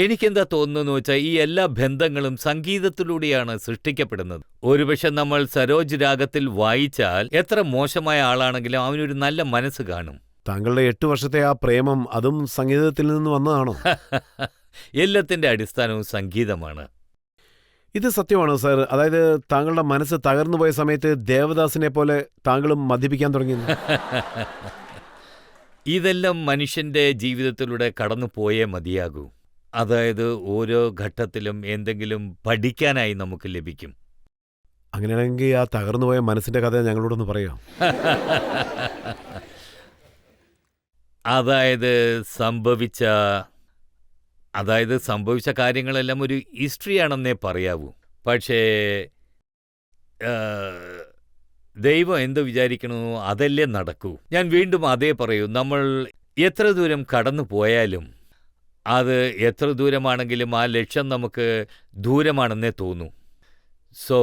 എനിക്കെന്താ തോന്നുന്നതെന്ന് വെച്ചാൽ ഈ എല്ലാ ബന്ധങ്ങളും സംഗീതത്തിലൂടെയാണ് സൃഷ്ടിക്കപ്പെടുന്നത്. ഒരുപക്ഷെ നമ്മൾ സരോജ് രാഗത്തിൽ വായിച്ചാൽ എത്ര മോശമായ ആളാണെങ്കിലും അവനൊരു നല്ല മനസ്സ് കാണും. താങ്കളുടെ 8 വർഷത്തെ ആ പ്രേമം അതും സംഗീതത്തിൽ നിന്ന് വന്നതാണോ? എല്ലാത്തിന്റെ അടിസ്ഥാനവും സംഗീതമാണ്. ഇത് സത്യമാണോ സാർ? അതായത് താങ്കളുടെ മനസ്സ് തകർന്നു പോയ സമയത്ത് ദേവദാസിനെ പോലെ താങ്കളും മദ്യപിക്കാൻ തുടങ്ങിയെന്ന്? ഇതെല്ലാം മനുഷ്യന്റെ ജീവിതത്തിലൂടെ കടന്നു പോയേ മതിയാകൂ. അതായത് ഓരോ ഘട്ടത്തിലും എന്തെങ്കിലും പഠിക്കാനായി നമുക്ക് ലഭിക്കും. അങ്ങനെയാണെങ്കിൽ ആ തകർന്നുപോയ മനസ്സിന്റെ കഥ ഞങ്ങളോടൊന്ന് പറയാം. അതായത് സംഭവിച്ച കാര്യങ്ങളെല്ലാം ഒരു ഹിസ്റ്ററിയാണെന്നേ പറയാവൂ. പക്ഷേ ദൈവം എന്ത് വിചാരിക്കണോ അതല്ലേ നടക്കൂ. ഞാൻ വീണ്ടും അതേ പറയൂ, നമ്മൾ എത്ര ദൂരം കടന്നു പോയാലും അത് എത്ര ദൂരമാണെങ്കിലും ആ ലക്ഷ്യം നമുക്ക് ദൂരമാണെന്നേ തോന്നൂ. സോ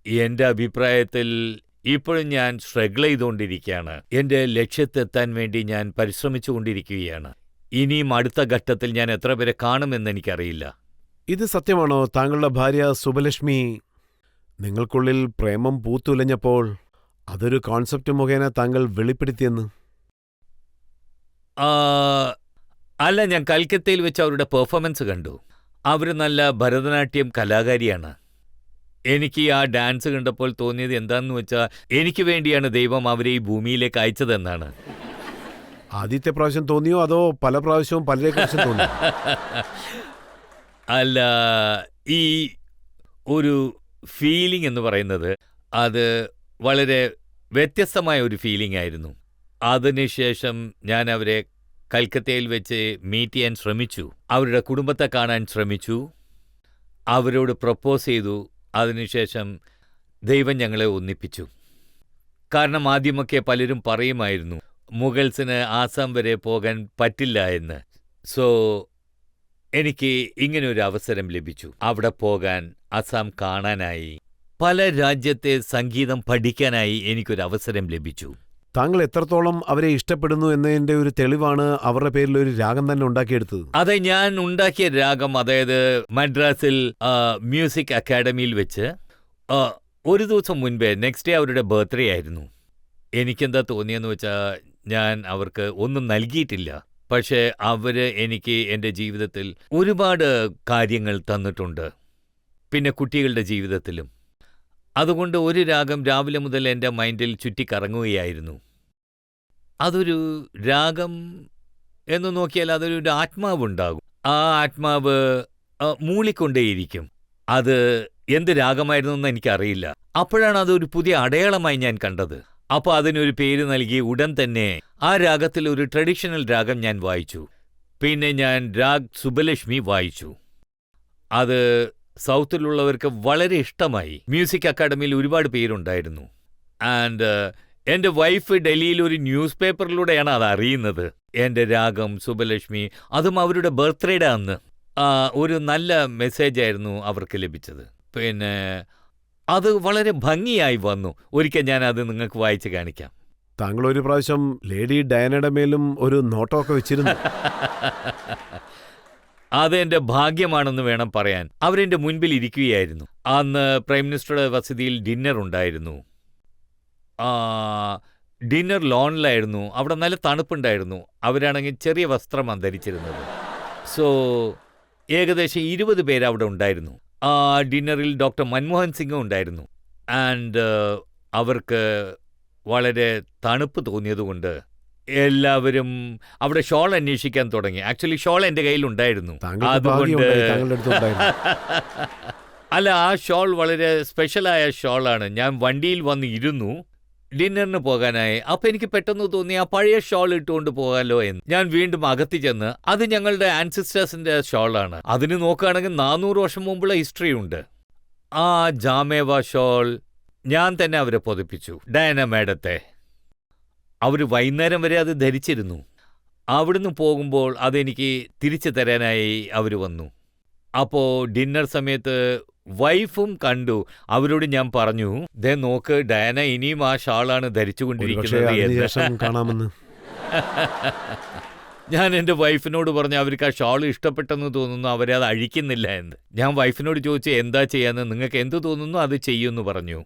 എൻ്റെ അഭിപ്രായത്തിൽ ഇപ്പോഴും ഞാൻ സ്ട്രഗിൾ ചെയ്തുകൊണ്ടിരിക്കുകയാണ്. എൻ്റെ ലക്ഷ്യത്തെത്താൻ വേണ്ടി ഞാൻ പരിശ്രമിച്ചുകൊണ്ടിരിക്കുകയാണ്. ഇനിയും അടുത്ത ഘട്ടത്തിൽ ഞാൻ എത്ര പേരെ കാണുമെന്ന് എനിക്കറിയില്ല. ഇത് സത്യമാണോ? താങ്കളുടെ ഭാര്യ സുബലക്ഷ്മി നിങ്ങൾക്കുള്ളിൽ പ്രേമം പൂത്തുലഞ്ഞപ്പോൾ അതൊരു കോൺസെപ്റ്റ് മുഖേന താങ്കൾ വെളിപ്പെടുത്തിയെന്ന്? അല്ല, ഞാൻ കൽക്കത്തയിൽ വെച്ച് അവരുടെ പെർഫോമൻസ് കണ്ടു. അവർ നല്ല ഭരതനാട്യം കലാകാരിയാണ്. എനിക്ക് ആ ഡാൻസ് കണ്ടപ്പോൾ തോന്നിയത് എന്താണെന്ന് വെച്ചാൽ എനിക്ക് വേണ്ടിയാണ് ദൈവം അവരെ ഈ ഭൂമിയിലേക്ക് അയച്ചതെന്നാണ്. ആദ്യത്തെ പ്രാവശ്യം തോന്നിയോ അതോ പല പ്രാവശ്യവും പലരെക്കുറിച്ചും തോന്നിയോ? അല്ല, ഈ ഒരു ഫീലിംഗ് എന്ന് പറയുന്നത് അത് വളരെ വ്യത്യസ്തമായ ഒരു ഫീലിംഗ് ആയിരുന്നു. അതിനുശേഷം ഞാൻ അവരെ കൽക്കത്തയിൽ വെച്ച് മീറ്റ് ചെയ്യാൻ ശ്രമിച്ചു. അവരുടെ കുടുംബത്തെ കാണാൻ ശ്രമിച്ചു. അവരോട് പ്രപ്പോസ് ചെയ്തു. അതിനുശേഷം ദൈവം ഞങ്ങളെ ഒന്നിപ്പിച്ചു. കാരണം ആദ്യമൊക്കെ പലരും പറയുമായിരുന്നു മുഗൾസിന് ആസാം വരെ പോകാൻ പറ്റില്ല എന്ന്. സോ എനിക്ക് ഇങ്ങനെ ഒരു അവസരം ലഭിച്ചു. അവിടെ പോകാൻ, ആസാം കാണാനായി, പല രാജ്യത്തെ സംഗീതം പഠിക്കാനായി എനിക്കൊരു അവസരം ലഭിച്ചു. താങ്കൾ എത്രത്തോളം അവരെ ഇഷ്ടപ്പെടുന്നു എന്നതിന്റെ ഒരു തെളിവാണ് അവരുടെ പേരിൽ ഒരു രാഗം തന്നെ ഉണ്ടാക്കിയെടുത്തത്. അതെ, ഞാൻ ഉണ്ടാക്കിയ രാഗം, അതായത് മദ്രാസിൽ മ്യൂസിക് അക്കാഡമിയിൽ വെച്ച് ഒരു ദിവസം മുൻപേ, നെക്സ്റ്റ് ഡേ അവരുടെ ബർത്ത്ഡേ ആയിരുന്നു. എനിക്കെന്താ തോന്നിയെന്ന് വെച്ചാൽ ഞാൻ അവർക്ക് ഒന്നും നൽകിയിട്ടില്ല. പക്ഷേ അവർ എനിക്ക് എൻ്റെ ജീവിതത്തിൽ ഒരുപാട് കാര്യങ്ങൾ തന്നിട്ടുണ്ട്, പിന്നെ കുട്ടികളുടെ ജീവിതത്തിലും. അതുകൊണ്ട് ഒരു രാഗം രാവിലെ മുതൽ എൻ്റെ മൈൻഡിൽ ചുറ്റിക്കറങ്ങുകയായിരുന്നു. അതൊരു രാഗം എന്ന് നോക്കിയാൽ അതൊരു ആത്മാവുണ്ടാകും. ആ ആത്മാവ് മൂളിക്കൊണ്ടേയിരിക്കും. അത് എന്ത് രാഗമായിരുന്നു എന്ന് എനിക്കറിയില്ല. അപ്പോഴാണ് അതൊരു പുതിയ അടയാളമായി ഞാൻ കണ്ടത്. അപ്പോൾ അതിനൊരു പേര് നൽകി ഉടൻ തന്നെ ആ രാഗത്തിൽ ഒരു ട്രഡീഷണൽ രാഗം ഞാൻ വായിച്ചു. പിന്നെ ഞാൻ രാഗ് സുബലക്ഷ്മി വായിച്ചു. അത് സൗത്തിലുള്ളവർക്ക് വളരെ ഇഷ്ടമായി. മ്യൂസിക് അക്കാഡമിയിൽ ഒരുപാട് പേരുണ്ടായിരുന്നു. ആൻഡ് എൻ്റെ വൈഫ് ഡൽഹിയിൽ ഒരു ന്യൂസ് പേപ്പറിലൂടെയാണ് അത് അറിയുന്നത്, എൻ്റെ രാഗം സുബലക്ഷ്മി, അതും അവരുടെ ബർത്ത്ഡേയുടെ അന്ന്. ഒരു നല്ല മെസ്സേജായിരുന്നു അവർക്ക് ലഭിച്ചത്. പിന്നെ അത് വളരെ ഭംഗിയായി വന്നു. ഒരിക്കൽ ഞാൻ അത് നിങ്ങൾക്ക് വായിച്ച് കാണിക്കാം. താങ്കൾ ഒരു പ്രാവശ്യം ലേഡി ഡയനയുടെ മേലും ഒരു നോട്ടമൊക്കെ വെച്ചിരുന്നു. അതെന്റെ ഭാഗ്യമാണെന്ന് വേണം പറയാൻ. അവരെന്റെ മുൻപിൽ ഇരിക്കുകയായിരുന്നു. അന്ന് പ്രൈം മിനിസ്റ്ററുടെ വസതിയിൽ ഡിന്നർ ഉണ്ടായിരുന്നു. ഡിന്നർ ലോണിലായിരുന്നു. അവിടെ നല്ല തണുപ്പുണ്ടായിരുന്നു. അവരാണെങ്കിൽ ചെറിയ വസ്ത്രമാണ് ധരിച്ചിരുന്നത്. സോ ഏകദേശം 20 പേര് അവിടെ ഉണ്ടായിരുന്നു. ആ ഡിന്നറിൽ ഡോക്ടർ മൻമോഹൻ സിംഗും ഉണ്ടായിരുന്നു. ആൻഡ് അവർക്ക് വളരെ തണുപ്പ് തോന്നിയതുകൊണ്ട് എല്ലാവരും അവിടെ ഷോൾ അന്വേഷിക്കാൻ തുടങ്ങി. ആക്ച്വലി ഷോൾ എൻ്റെ കയ്യിലുണ്ടായിരുന്നു. അതുകൊണ്ട് അല്ല, ആ ഷോൾ വളരെ സ്പെഷ്യലായ ഷോളാണ്. ഞാൻ വണ്ടിയിൽ വന്ന് ഇരുന്നു ഡിന്നറിന് പോകാനായി. അപ്പം എനിക്ക് പെട്ടെന്ന് തോന്നി ആ പഴയ ഷോൾ ഇട്ടുകൊണ്ട് പോകാമല്ലോ എന്ന്. ഞാൻ വീണ്ടും അകത്തി ചെന്ന്, അത് ഞങ്ങളുടെ ആൻസിസ്റ്റേഴ്സിൻ്റെ ഷോളാണ്. അതിന് നോക്കുകയാണെങ്കിൽ 400 വർഷം മുമ്പുള്ള ഹിസ്റ്ററി ഉണ്ട്. ആ ജാമേവ ഷോൾ ഞാൻ തന്നെ അവരെ പൊതിപ്പിച്ചു, ഡയന മേഡത്തെ. അവർ വൈകുന്നേരം വരെ അത് ധരിച്ചിരുന്നു. അവിടുന്ന് പോകുമ്പോൾ അതെനിക്ക് തിരിച്ചു തരാനായി അവർ വന്നു. അപ്പോൾ ഡിന്നർ സമയത്ത് വൈഫും കണ്ടു. അവരോട് ഞാൻ പറഞ്ഞു, ദേ നോക്ക്, ഡയന ഇനിയും ആ ഷാളാണ് ധരിച്ചുകൊണ്ടിരിക്കുന്നത് എന്ന്. ഞാൻ എൻ്റെ വൈഫിനോട് പറഞ്ഞു അവർക്ക് ആ ഷാൾ ഇഷ്ടപ്പെട്ടെന്ന് തോന്നുന്നു, അവരെ അത് അഴിക്കുന്നില്ല എന്ന്. ഞാൻ വൈഫിനോട് ചോദിച്ചു എന്താ ചെയ്യാന്ന്, നിങ്ങൾക്ക് എന്ത് തോന്നുന്നു അത് ചെയ്യുമെന്ന് പറഞ്ഞു.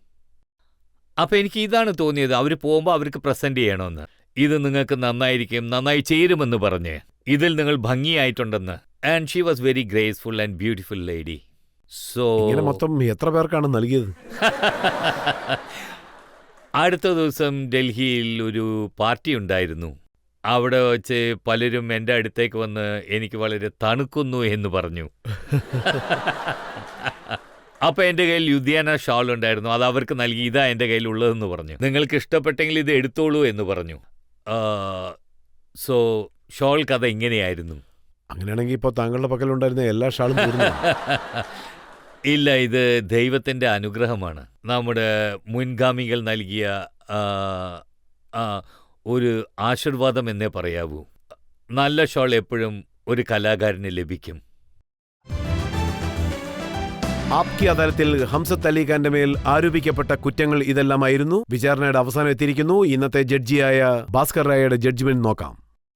അപ്പം എനിക്ക് ഇതാണ് തോന്നിയത്, അവർ പോകുമ്പോൾ അവർക്ക് പ്രസൻറ്റ് ചെയ്യണമെന്ന്. ഇത് നിങ്ങൾക്ക് നന്നായിരിക്കും, നന്നായി ചേരുമെന്ന് പറഞ്ഞ്, ഇതിൽ നിങ്ങൾ ഭംഗിയായിട്ടുണ്ടെന്ന്. And she was very graceful and beautiful lady. So ഇങ്ങനെ മൊത്തം എത്ര പേർക്കാണ് നൽകിയത്? അടുത്ത ദിവസം ഡൽഹിയിൽ ഒരു പാർട്ടി ഉണ്ടായിരുന്നു. അവിടെ വച്ച് പലരും എൻ്റെ അടുത്തേക്ക് വന്ന് എനിക്ക് വളരെ തണുക്കുന്നു എന്ന് പറഞ്ഞു. അപ്പം എൻ്റെ കയ്യിൽ ലുധിയാന ഷാൾ ഉണ്ടായിരുന്നു, അത് അവർക്ക് നൽകി. ഇതാ എൻ്റെ കയ്യിൽ ഉള്ളതെന്ന് പറഞ്ഞു. നിങ്ങൾക്ക് ഇഷ്ടപ്പെട്ടെങ്കിൽ ഇത് എടുത്തോളൂ എന്ന് പറഞ്ഞു. സോ ഷാൾ കഥ ഇങ്ങനെയായിരുന്നു. അങ്ങനെയാണെങ്കിൽ ഇപ്പോൾ താങ്കളുടെ പക്കലുണ്ടായിരുന്ന എല്ലാ ഷാളും തീർന്നു. ഇല്ല, ഇത് ദൈവത്തിൻ്റെ അനുഗ്രഹമാണ്. നമ്മുടെ മുൻഗാമികൾ നൽകിയ ഒരു ആശീർവാദം എന്നേ പറയാവൂ. നല്ല ഷോൾ എപ്പോഴും ഒരു കലാകാരന് ലഭിക്കും. ആപ്കി അദാലത്തിൽ ഹംസത്ത് അലി ഖാന്റെ മേൽ ആരോപിക്കപ്പെട്ട കുറ്റങ്ങൾ ഇതെല്ലാമായിരുന്നു. വിചാരണയുടെ അവസാനം എത്തിയിരിക്കുന്നു. ഇന്നത്തെ ജഡ്ജിയായ ഭാസ്കർ റായയുടെ ജഡ്ജ്മെന്റ് നോക്കാം.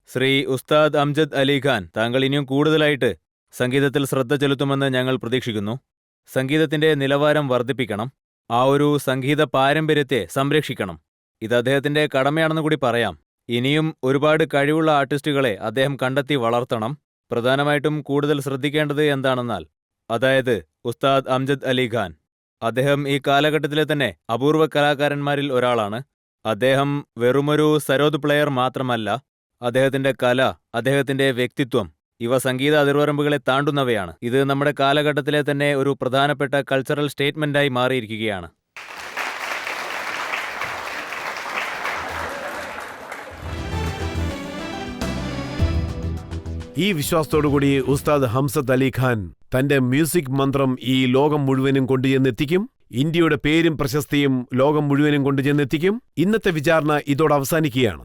ശ്രീ ഉസ്താദ് അംജദ് അലി ഖാൻ, താങ്കൾ ഇനിയും കൂടുതലായിട്ട് സംഗീതത്തിൽ ശ്രദ്ധ ചെലുത്തുമെന്ന് ഞങ്ങൾ പ്രതീക്ഷിക്കുന്നു. സംഗീതത്തിന്റെ നിലവാരം വർദ്ധിപ്പിക്കണം, ആ ഒരു സംഗീത പാരമ്പര്യത്തെ സംരക്ഷിക്കണം. ഇത് അദ്ദേഹത്തിന്റെ കടമയാണെന്ന് കൂടി പറയാം. ഇനിയും ഒരുപാട് കഴിവുള്ള ആർട്ടിസ്റ്റുകളെ അദ്ദേഹം കണ്ടെത്തി വളർത്തണം. പ്രധാനമായിട്ടും കൂടുതൽ ശ്രദ്ധിക്കേണ്ടത് എന്താണെന്നാൽ, അതായത് ഉസ്താദ് അംജദ് അലി ഖാൻ, അദ്ദേഹം ഈ കാലഘട്ടത്തിലെ തന്നെ അപൂർവ കലാകാരന്മാരിൽ ഒരാളാണ്. അദ്ദേഹം വെറുമൊരു സരോദ് പ്ലെയർ മാത്രമല്ല, അദ്ദേഹത്തിന്റെ കല, അദ്ദേഹത്തിന്റെ വ്യക്തിത്വം, ഇവ സംഗീത അതിർവരമ്പുകളെ താണ്ടുന്നവയാണ്. ഇത് നമ്മുടെ കാലഘട്ടത്തിലെ തന്നെ ഒരു പ്രധാനപ്പെട്ട കൾച്ചറൽ സ്റ്റേറ്റ്മെന്റായി മാറിയിരിക്കുകയാണ്. ഈ വിശ്വാസത്തോടുകൂടി ഉസ്താദ് ഹംസത്ത് അലി ഖാൻ തന്റെ മ്യൂസിക് മന്ത്രം ഈ ലോകം മുഴുവനും കൊണ്ടുചെന്നെത്തിക്കും. ഇന്ത്യയുടെ പേരും പ്രശസ്തിയും ലോകം മുഴുവനും കൊണ്ടുചെന്നെത്തിക്കും. ഇന്നത്തെ വിചാരണ ഇതോടെ അവസാനിക്കുകയാണ്.